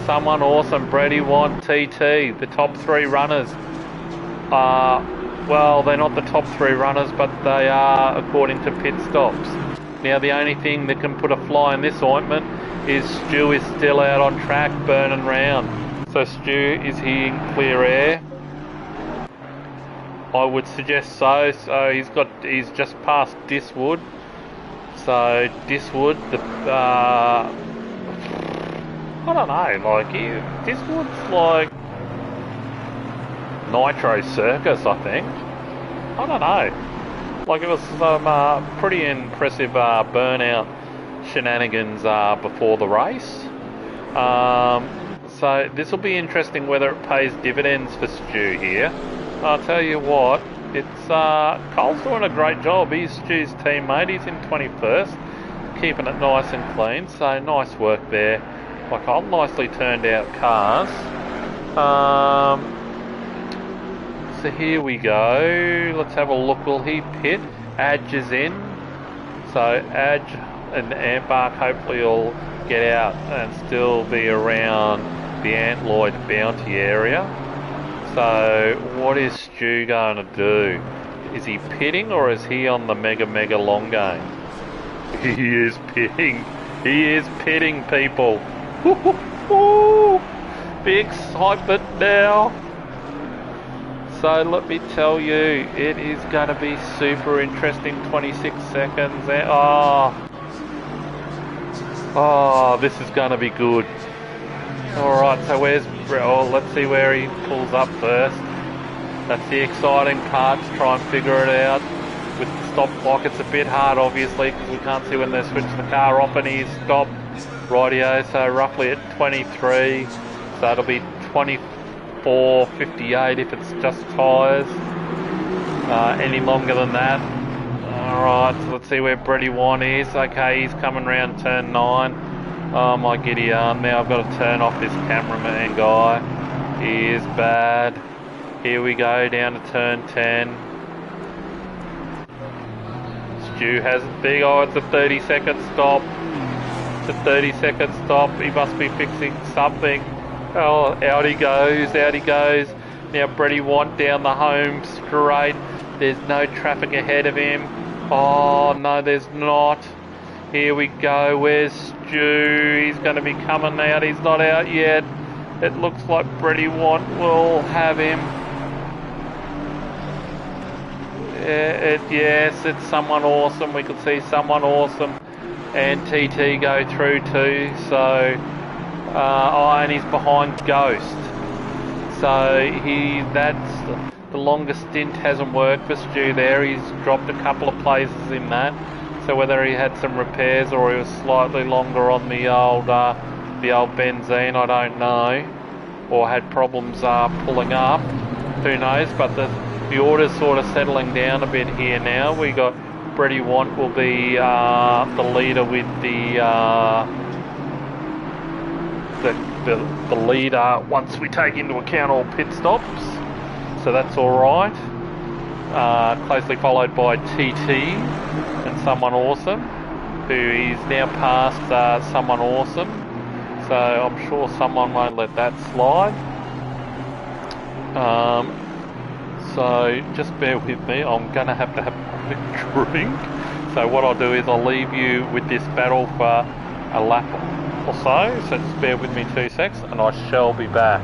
Someone Awesome, Brady Want, TT, the top 3 runners. Well, they're not the top 3 runners, but they are according to pit stops. Now the only thing that can put a fly in this ointment is Stu is still out on track burning round. So Stu, is he in clear air? I would suggest so. So he's just past Diswood. So Diswood, I don't know, like Diswood's like Nitro Circus, I think. I don't know. Like it was some pretty impressive burnout shenanigans before the race. So this will be interesting whether it pays dividends for Stu here. I'll tell you what, it's Cole's doing a great job. He's Stu's teammate. He's in 21st, keeping it nice and clean. So nice work there. Like nicely turned out cars. So here we go. Let's have a look. Will he pit? Adge is in. So Adge and Ambark hopefully will get out and still be around the Antloyd bounty area. So what is Stu going to do? Is he pitting or is he on the mega long game? He is pitting. He is pitting, people. The excitement now. So let me tell you, it is going to be super interesting. 26 seconds. Oh, this is going to be good. Alright, so let's see where he pulls up first. That's the exciting part, to try and figure it out. With the stop clock, it's a bit hard obviously, because we can't see when they switch the car off and he's stopped. Rightio, so roughly at 23, so it'll be 24.58 if it's just tyres. Any longer than that. Alright, so let's see where Brady Want is. Okay, he's coming round turn 9. Oh my giddy arm, now I've got to turn off this cameraman guy. He is bad. Here we go, down to turn 10. Stu has a big, it's a 30-second stop. It's a 30-second stop, he must be fixing something. Oh, out he goes, out he goes. Now Brady Want down the home straight. There's no traffic ahead of him. Oh no, there's not. Here we go, where's Stu? He's going to be coming out, he's not out yet. It looks like Brady Want will have him. Yes, it's Someone Awesome. We could see Someone Awesome and TT go through too. So, and he's behind Ghost. So that's the longest stint hasn't worked for Stu there. He's dropped a couple of places in that. So whether he had some repairs or he was slightly longer on the old benzene, I don't know, or had problems pulling up. Who knows? But the order's sort of settling down a bit here now. We got Brady Want will be the leader with the leader once we take into account all pit stops. So that's all right. Closely followed by TT and Someone Awesome. who is now past someone awesome. So I'm sure someone won't let that slide. So just bear with me. I'm going to have a quick drink. So what I'll do is I'll leave you with this battle for a lap or so. So just bear with me 2 secs and I shall be back.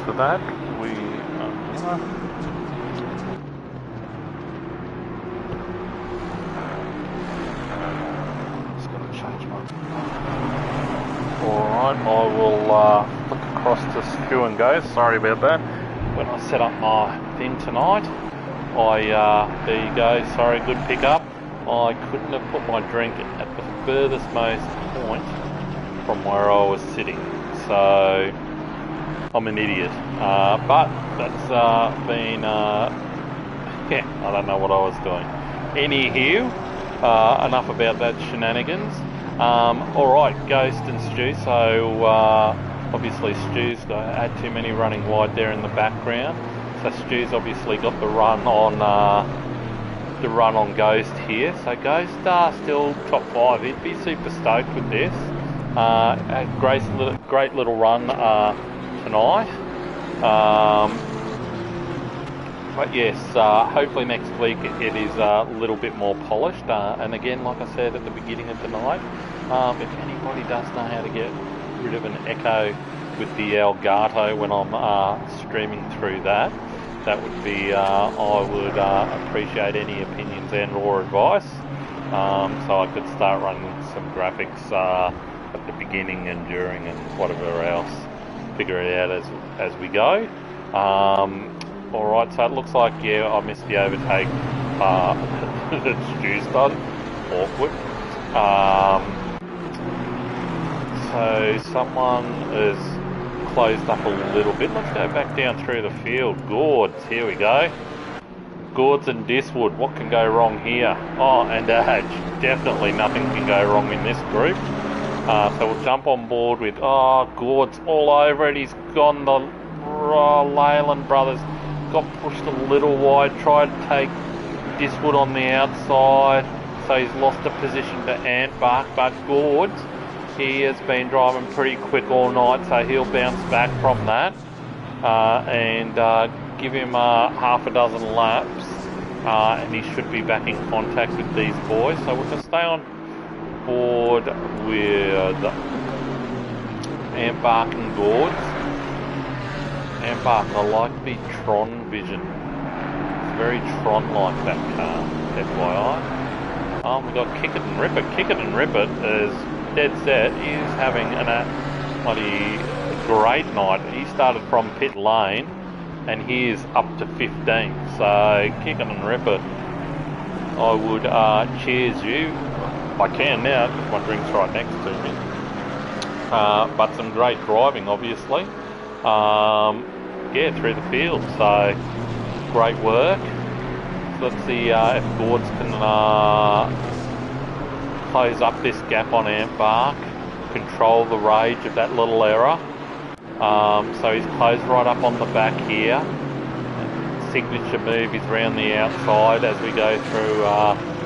For that, we just got to change my. Alright, I will look across to Stu and go. Sorry about that. When I set up my thing tonight, there you go. Sorry, good pickup. I couldn't have put my drink at the furthest most point from where I was sitting, so I'm an idiot, but that's been, yeah, I don't know what I was doing. Anywho, enough about that shenanigans. Alright, Ghost and Stu, so obviously Stu's had too many running wide there in the background, so Stu's obviously got the run on Ghost here, so Ghost still top 5, he'd be super stoked with this. Great little run tonight, but yes, hopefully next week it is a little bit more polished, and again, like I said at the beginning of the night, if anybody does know how to get rid of an echo with the Elgato when I'm streaming through that, that would be, I would appreciate any opinions and or advice, so I could start running some graphics at the beginning and during and whatever else. Figure it out as we go. Alright, so it looks like, yeah, I missed the overtake that Stu's done. Awkward. So someone has closed up a little bit. Let's go back down through the field. Gourds, here we go. Gourds and Diswood, what can go wrong here? Oh, and definitely nothing can go wrong in this group. So we'll jump on board with, Gord's all over it. He's gone, the Leyland brothers got pushed a little wide, tried to take Diswood on the outside, so he's lost a position to Antbark, but Gords, he has been driving pretty quick all night, so he'll bounce back from that and give him half a dozen laps, and he should be back in contact with these boys. So we'll just stay on board with Antbark and Gords. Antbark, I like the Tron vision. It's very Tron-like, that car, FYI. We got Kick It and Rip It. Kick It and Rip It is dead set. He's having a bloody great night. He started from pit lane and he is up to 15. So Kick It and Rip It, I would cheers you. I can now because my drink's right next to me. But some great driving, obviously. Yeah, through the field. So great work. So let's see if Gords can close up this gap on Antbark, control the rage of that little error. So he's closed right up on the back here. Signature move is round the outside as we go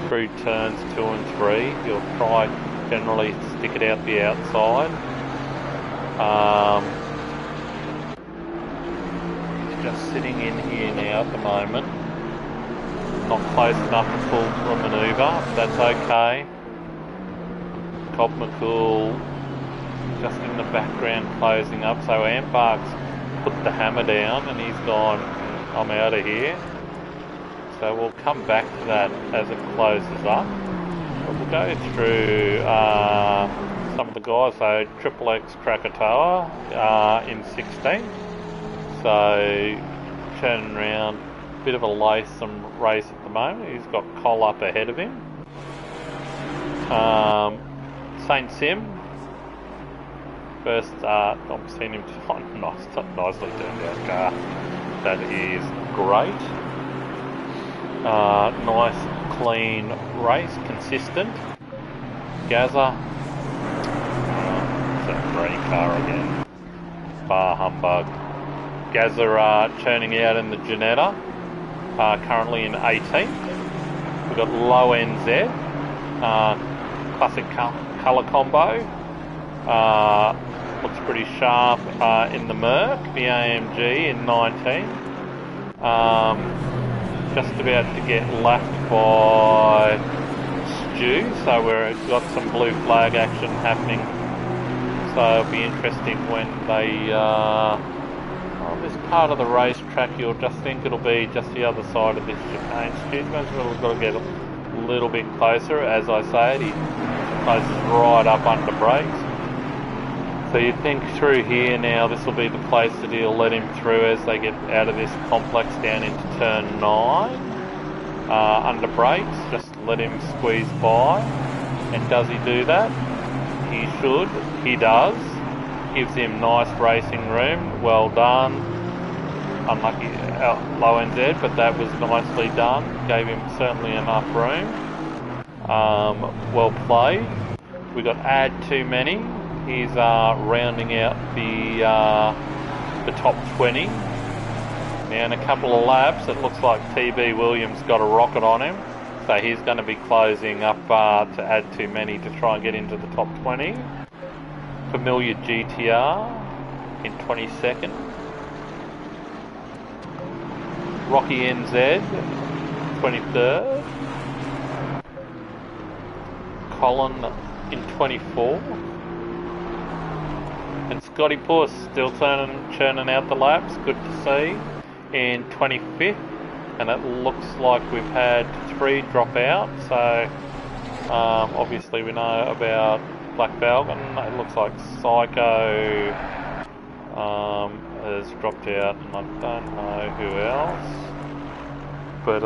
through turns 2 and 3. He'll try generally to stick it out the outside. He's just sitting in here now at the moment. Not close enough to pull for a manoeuvre, that's okay. Cobb McCool just in the background closing up, so Antbark's put the hammer down and he's gone, I'm out of here. So we'll come back to that as it closes up. But we'll go through some of the guys, so Triple X Krakatoa in 16. So turning around, bit of a lacesome race at the moment. He's got Cole up ahead of him. Saint Sim, first, I've seen him nicely turned out car. That is great. Nice, clean race, consistent. Gazza, it's a green car again. Bar humbug. Gazza churning out in the Janetta, currently in 18th. We've got low NZ, classic colour combo. Looks pretty sharp in the Merc, the AMG in 19. Just about to get lapped by Stu, so we've got some blue flag action happening. So it'll be interesting when they, on this part of the racetrack, you'll just think it'll be just the other side of this chicane. Stu's got to get a little bit closer, as I say, he closes right up under brakes. So you think through here now, this will be the place that he'll let him through as they get out of this complex down into turn 9. Under brakes, just let him squeeze by. And does he do that? He should. He does. Gives him nice racing room. Well done. Unlucky low NZ, but that was nicely done. Gave him certainly enough room. Well played. We got add too many. He's rounding out the top 20. Now in a couple of laps, it looks like TB Williams got a rocket on him. So he's going to be closing up to add too many to try and get into the top 20. Familiar GTR in 22nd. Rocky NZ, 23rd. Colin in 24th. And Scotty Puss still churning out the laps, good to see, in 25th. And it looks like we've had 3 drop out, so obviously we know about Black Falcon. It looks like Psycho has dropped out, and I don't know who else. But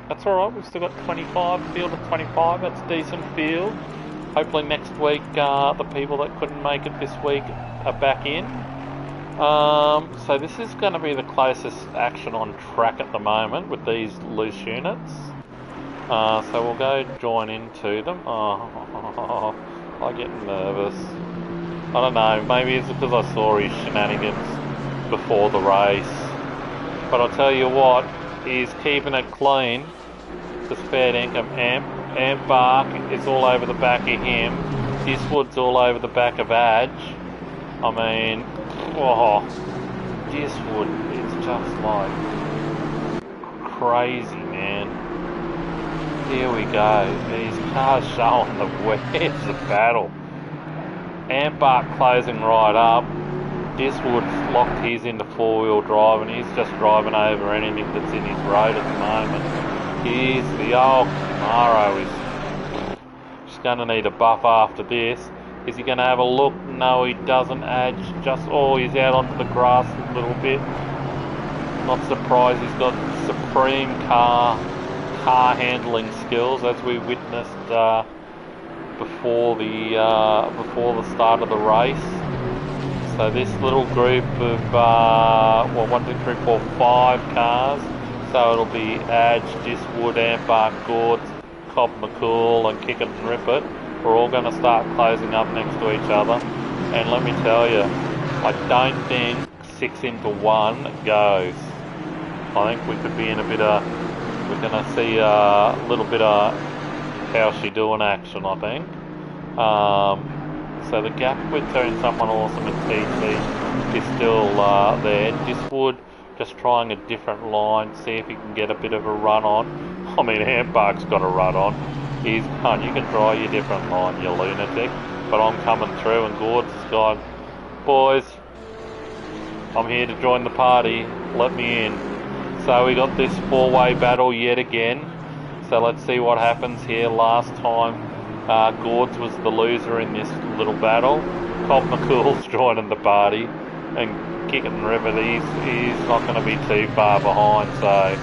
that's alright, we've still got 25, field of 25, that's a decent field. Hopefully next week the people that couldn't make it this week are back in. So this is going to be the closest action on track at the moment with these loose units. So we'll go join into them. Oh, I get nervous. I don't know, maybe it's because I saw his shenanigans before the race. But I'll tell you what, he's keeping it clean. This fair dinkum Amp Bark is all over the back of him. Diswood's all over the back of Adge. I mean, oh, Diswood is just like crazy, man. Here we go. These cars showing the where's the battle. Amp Bark closing right up. Diswood's locked his into four-wheel drive and he's just driving over anything that's in his road at the moment. Here's the old Camaro. He's just going to need a buff after this. Is he going to have a look? No, he doesn't. Adge just, oh, he's out onto the grass a little bit. Not surprised, he's got supreme car handling skills, as we witnessed before the start of the race. So this little group of, well, 1, 2, 3, 4, 5 cars. So it'll be Adge, Diswood, Amp Bark, Gords, Cobb McCool and Kick It and Rip It. We're all going to start closing up next to each other. And let me tell you, I don't think 6 into 1 goes. I think we could be in a bit of, we're going to see a little bit of how's she doing action, I think. So the gap between Someone Awesome and TT is still there. Diswood just trying a different line, see if he can get a bit of a run on. I mean, Amp Bark's got a run on. He's gone, you can try your different line, you lunatic. But I'm coming through and Gords has gone, boys, I'm here to join the party, let me in. So we got this four-way battle yet again. So let's see what happens here. Last time Gords was the loser in this little battle. Cobb McCool's joining the party, and Kick It and Rip It, he's not going to be too far behind. So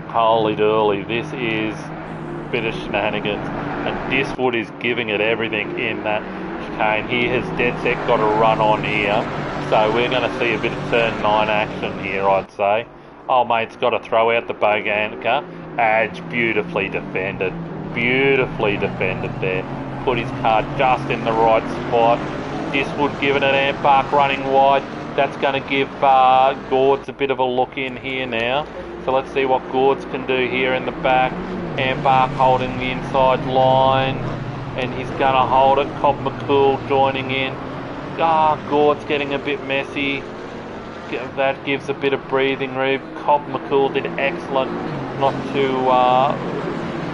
holy dooly, this is a bit of shenanigans, and Diswood is giving it everything in that chicane. He has dead set got a run on here, so we're going to see a bit of turn 9 action here, I'd say. Oh mate's got to throw out the bow anchor. Adge beautifully defended there. Put his car just in the right spot. Diswood giving it, Amp Bark running wide. That's going to give Gords a bit of a look in here now. So let's see what Gords can do here in the back. Amp Bark holding the inside line, and he's going to hold it. Cobb McCool joining in. Gords getting a bit messy. That gives a bit of breathing room. Cobb McCool did excellent not to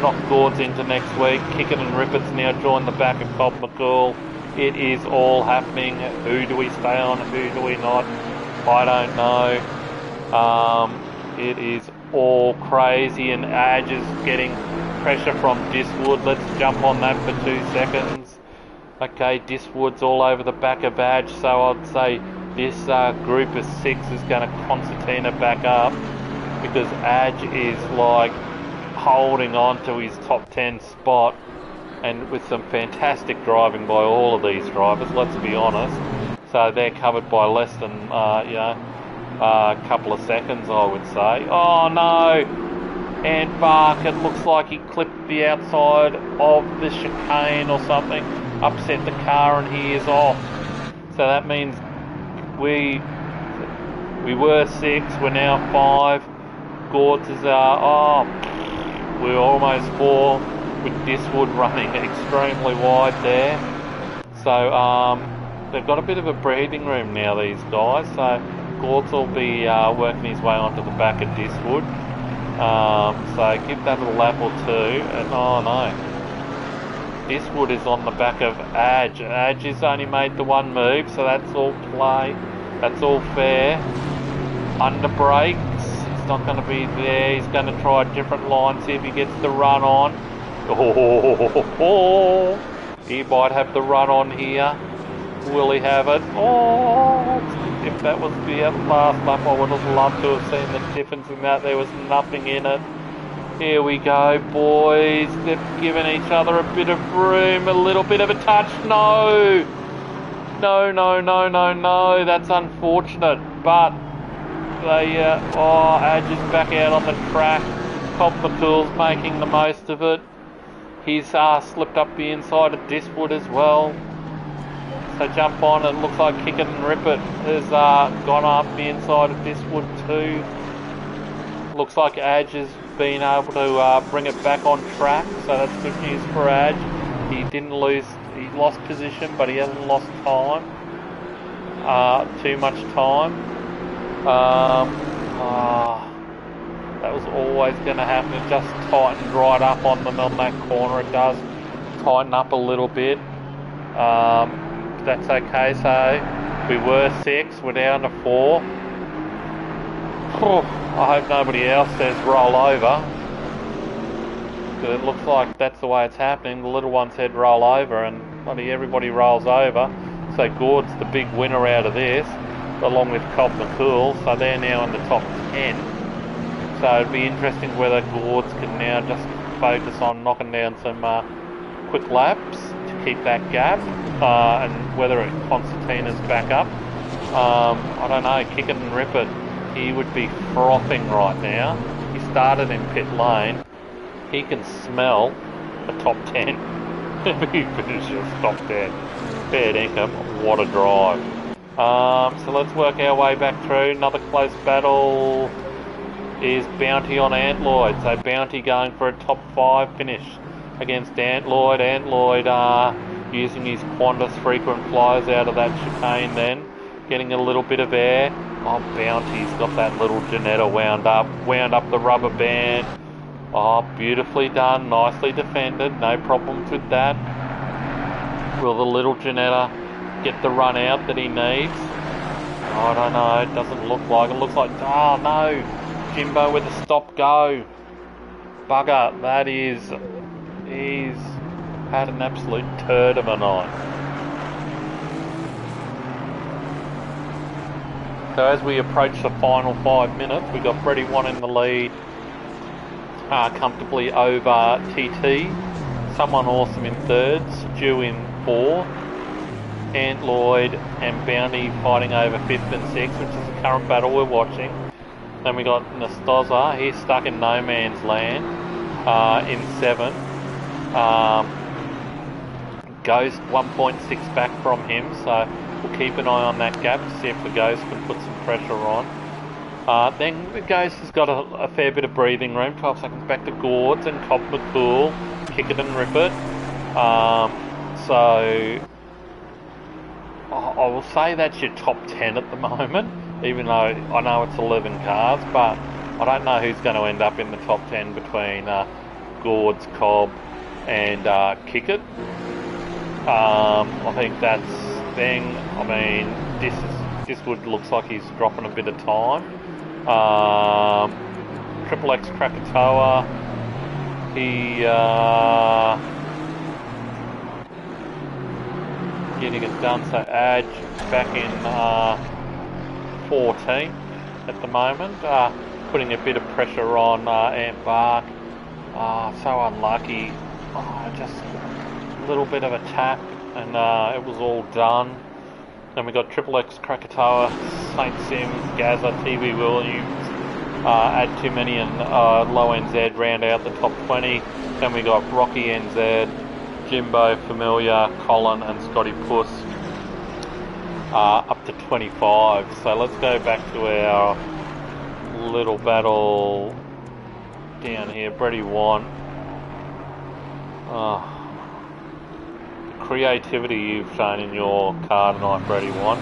knock Gords into next week. Kick It and Rip It's now joined the back of Cobb McCool. It is all happening. Who do we stay on? Who do we not? I don't know. It is all crazy, and Adge is getting pressure from Diswood. Let's jump on that for 2 seconds. Okay, Diswood's all over the back of Adge, so I'd say this group of 6 is going to concertina back up, because Adge is like holding on to his top 10 spot, and with some fantastic driving by all of these drivers, let's be honest. So they're covered by less than a couple of seconds, I would say. Oh no, Amp Bark, it looks like he clipped the outside of the chicane or something, upset the car, and he is off. So that means we were 6, we're now 5. Gords is we're almost 4, with Diswood running extremely wide there. So they've got a bit of a breathing room now, these guys. So Gords will be working his way onto the back of Diswood. So give that a lap or 2, and oh no, Diswood is on the back of Adge. Adge has only made the one move, so that's all play. That's all fair. Under brakes. He's not going to be there. He's going to try a different line, see if he gets the run on. Oh, he might have the run on here. Will he have it? Oh, if that was the last lap, I would have loved to have seen the difference in that. There was nothing in it. Here we go, boys. They've given each other a bit of room, a little bit of a touch. No! No. That's unfortunate. But they, Adge is back out on the track. Cobb McCool's making the most of it. He's slipped up the inside of Diswood as well. So jump on, and it looks like Kick It and Rip It has gone up the inside of this wood too. Looks like Adge has been able to bring it back on track, so that's good news for Adge. He didn't lose, he lost position, but he hasn't lost time, too much time. That was always going to happen. It just tightened right up on them on that corner. It does tighten up a little bit. That's okay. So we were 6, we're down to 4. I hope nobody else says roll over, because it looks like that's the way it's happening. The little one said roll over, and bloody everybody rolls over. So Gord's the big winner out of this, along with Cobb McCool. So they're now in the top 10. So it'd be interesting whether Gords can now just focus on knocking down some quick laps to keep that gap, and whether Constantina's back up. I don't know. Kick It and Rip It. He would be frothing right now. He started in pit lane. He can smell a top 10 if he finishes top 10. Fair dinkum, what a drive. So let's work our way back through. Another close battle is Bounty on Antloyd. So Bounty going for a top 5 finish against Antloyd. Antloyd using his Qantas frequent flyers out of that chicane then. Getting a little bit of air. Oh, Bounty's got that little Janetta wound up the rubber band. Oh, beautifully done, nicely defended, no problems with that. Will the little Janetta get the run out that he needs? Oh, I don't know, it doesn't look like. It looks like, oh no, Jimbo with a stop go. Bugger, that is, he's had an absolute turd of a night. So as we approach the final 5 minutes, we've got rd1 in the lead, comfortably over TT. Someone Awesome in 3rd, Stu in 4th, Antloyd and Bounty fighting over 5th and 6th, which is the current battle we're watching. Then we got Nastoza, he's stuck in no man's land, in 7th. Ghost 1.6 back from him, so we'll keep an eye on that gap to see if the Ghost can put some pressure on. Then the Ghost has got a fair bit of breathing room. 12 seconds back to Gords and Cobb McCool. Kick It and Rip It. So I will say that's your top 10 at the moment, even though I know it's 11 cars, but I don't know who's going to end up in the top 10 between Gords, Cobb and Kick It. I think that's the thing. I mean, this would looks like he's dropping a bit of time. Triple X Krakatoa, he getting it done. So Adge back in 14 at the moment, putting a bit of pressure on Ant Bark. So unlucky. Just a little bit of a tap, and it was all done. Then we got Triple X Krakatoa, St. Sims, Gaza, TV Williams, Add Too Many and Low NZ round out the top 20. Then we got Rocky NZ, Jimbo, Familiar, Colin and Scotty Puss up to 25. So let's go back to our little battle down here. rd1. Creativity you've shown in your car tonight, rd1,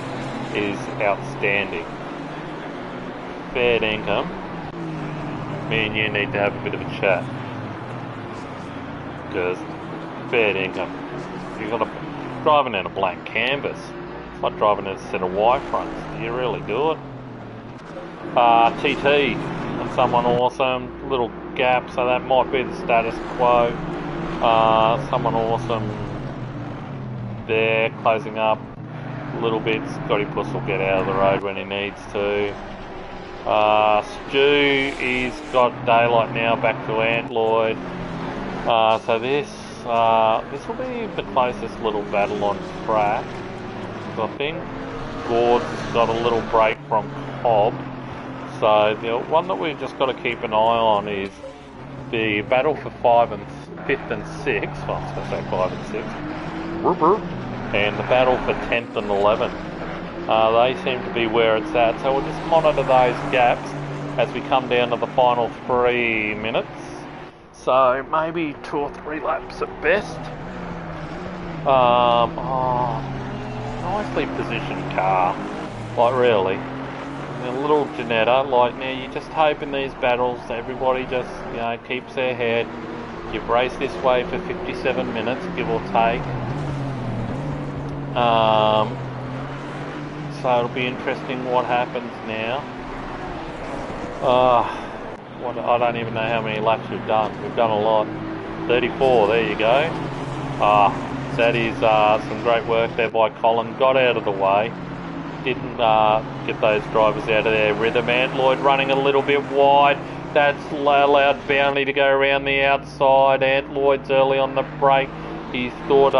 is outstanding. Fair dinkum. Me and you need to have a bit of a chat, because fair dinkum. You've got driving in a blank canvas. It's like driving in a set of Y fronts. You're really good. TT and Someone Awesome, little gap, so that might be the status quo. Someone Awesome there, closing up a little bit. Scotty Puss will get out of the road when he needs to. Stu, he's got daylight now back to Antloyd. So this will be the closest little battle on track, I think. Gords has got a little break from Cobb. So the one that we've just got to keep an eye on is the battle for 5th and 6th. Well, I was going to say 5 and 6. and the battle for 10th and 11th. They seem to be where it's at, so we'll just monitor those gaps as we come down to the final 3 minutes. So maybe 2 or 3 laps at best. Nicely positioned car, like really. A little Janetta, like now you just hope in these battles everybody just, you know, keeps their head. You've raced this way for 57 minutes, give or take. So it'll be interesting what happens now. I don't even know how many laps we've done. We've done a lot. 34, there you go. That is some great work there by Colin. Got out of the way. Didn't get those drivers out of their rhythm. Ant Lloyd running a little bit wide. That's allowed Bounty to go around the outside. Ant Lloyd's early on the brake. He thought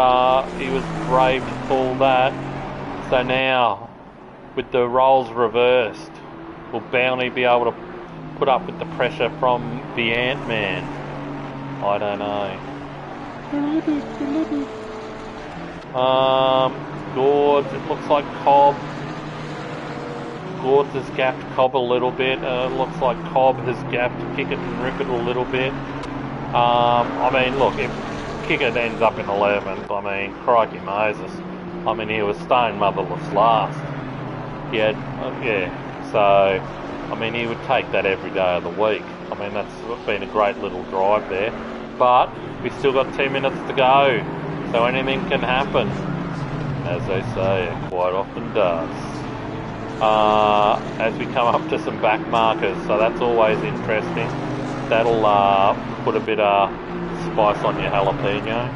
he was brave to pull that. So now, with the roles reversed, will Bounty be able to put up with the pressure from the Ant-Man? I don't know. Gords, it looks like Cobb. Gords has gapped Cobb a little bit. Looks like Cobb has gapped Kickett and Rippett a little bit. I mean, look, if Kickett ends up in 11th, I mean, crikey Moses. I mean, he was stone motherless last. Yeah, so, I mean, he would take that every day of the week. I mean, that's been a great little drive there. But we've still got 2 minutes to go, so anything can happen. As they say, it quite often does. As we come up to some back markers, so that's always interesting. That'll put a bit of spice on your jalapeno.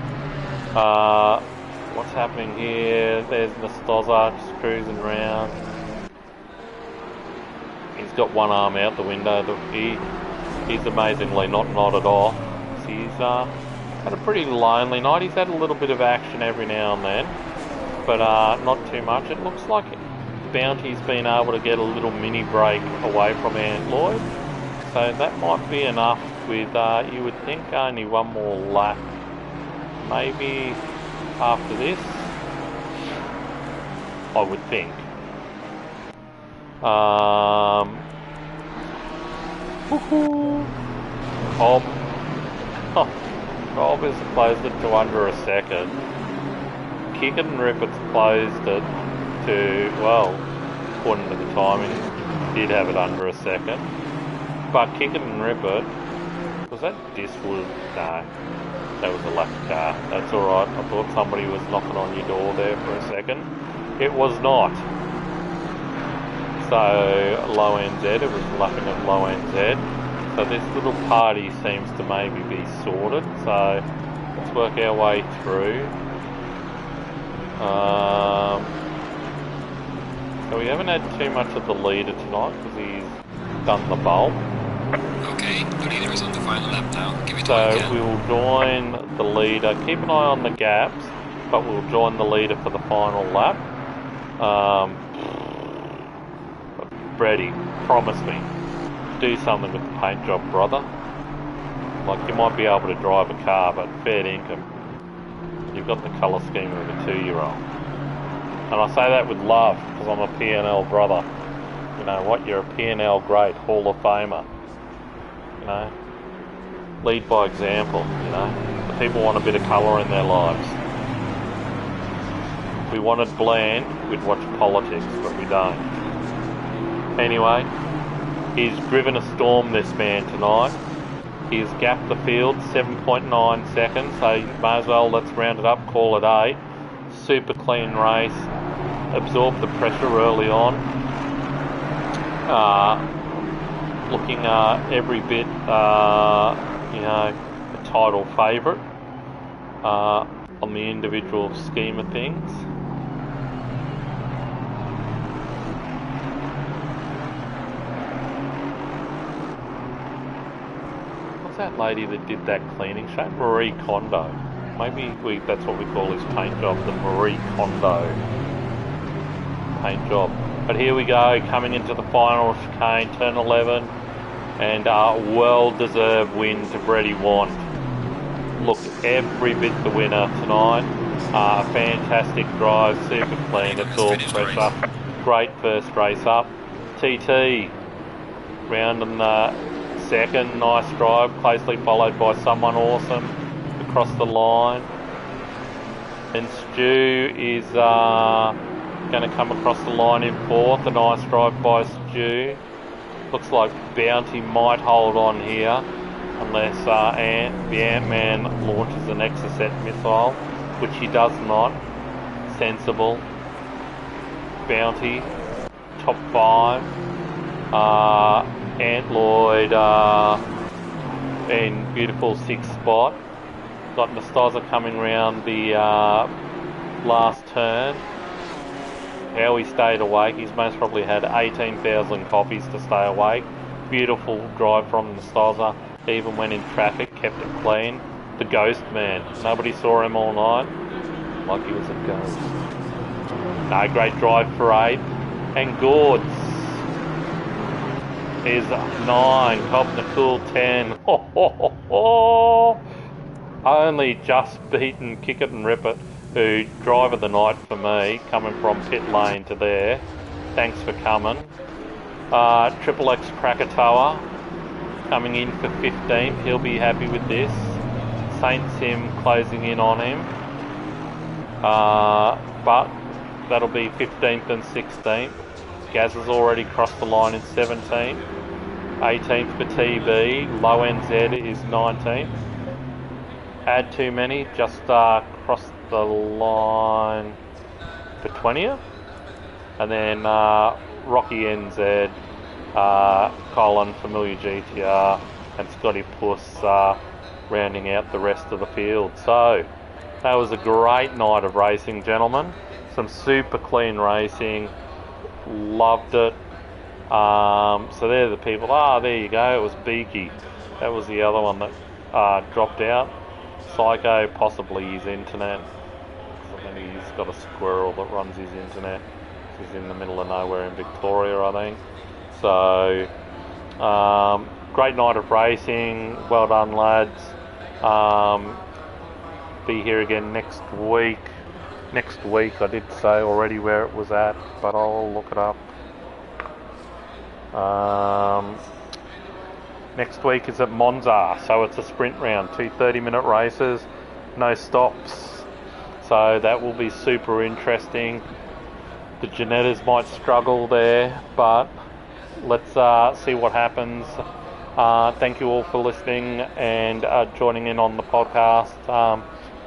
What's happening here? There's Nastoza just cruising around. He's got one arm out the window. He's amazingly not nodded off. He's had a pretty lonely night. He's had a little bit of action every now and then, but not too much. It looks like Bounty's been able to get a little mini break away from Ant Lloyd, so that might be enough with, you would think, only one more lap. Maybe after this, I would think. Cobb has closed it to under a second. Kickett and Rippett's closed it to, well, according to the timing, did have it under a second. But Kickett and Rippett, was that Diswood? No, that was a lap car. That's alright. I thought somebody was knocking on your door there for a second. It was not. So, low NZ, it was lapping at low NZ. So this little party seems to maybe be sorted. So, let's work our way through. So we haven't had too much of the leader tonight because he's done the bulk. Okay, the leader is on the final lap now. Give me time. time. So we will join the leader. Keep an eye on the gaps, but we'll join the leader for the final lap. Brady, promise me, do something with the paint job, brother. Like, you might be able to drive a car, but fair income. You've got the colour scheme of a 2-year-old. And I say that with love, because I'm a P&L brother. You know what, you're a P&L great, Hall of Famer. You know, lead by example, you know. The people want a bit of colour in their lives. If we wanted bland, we'd watch politics, but we don't. Anyway, he's driven a storm, this man, tonight. He's gapped the field 7.9 seconds, so you may as well, let's round it up, call it 8. Super clean race, absorbed the pressure early on. Looking every bit, you know, a title favourite on the individual scheme of things. That lady that did that cleaning show, Marie Kondo. Maybe that's what we call his paint job, the Marie Kondo paint job. But here we go, coming into the final chicane, turn 11, and well-deserved win to Brady Want. Looked every bit the winner tonight. Fantastic drive, super clean, it's all pressure. Great first race up. TT, round in the second, nice drive, closely followed by someone awesome across the line. And Stu is going to come across the line in fourth, a nice drive by Stu. Looks like Bounty might hold on here, unless the Ant-Man launches an Exocet missile, which he does not. Sensible. Bounty, top 5. Ant-Lloyd in beautiful 6th spot. Got Nastaza coming round the last turn. How he stayed awake, he's most probably had 18,000 copies to stay awake. Beautiful drive from Nastaza, even when in traffic, kept it clean. The Ghost Man, nobody saw him all night, like he was a ghost. No, great drive for 8. And Gords is 9, Cobb Cool 10. Only just beaten Kick It and Rip It, who drive of the night for me, coming from pit lane to there. Thanks for coming. Triple X Krakatoa coming in for 15th. He'll be happy with this. Saint Sim closing in on him. But that'll be 15th and 16th. Gaz has already crossed the line in 17th. 18th for TB. Low NZ is 19th. Add too many, just crossed the line for 20th. And then Rocky NZ, Colin, Familiar GTR, and Scotty Puss rounding out the rest of the field. So that was a great night of racing, gentlemen. Some super clean racing. Loved it. So they're the people. There you go. It was Beaky. That was the other one that dropped out. Psycho, possibly his internet. I think he's got a squirrel that runs his internet. He's in the middle of nowhere in Victoria, I think. So, great night of racing. Well done, lads. Be here again next week. Next week, I did say already where it was at, but I'll look it up. Next week is at Monza, so it's a sprint round, 2 30-minute races, no stops. So that will be super interesting. The Janettas might struggle there, but let's see what happens. Thank you all for listening and joining in on the podcast.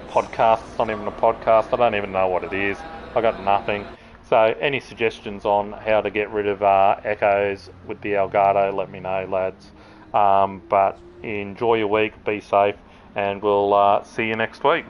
Podcast, it's not even a podcast, I don't even know what it is. I got nothing. So any suggestions on how to get rid of echoes with the Elgato, let me know, lads. But enjoy your week, be safe, and we'll see you next week.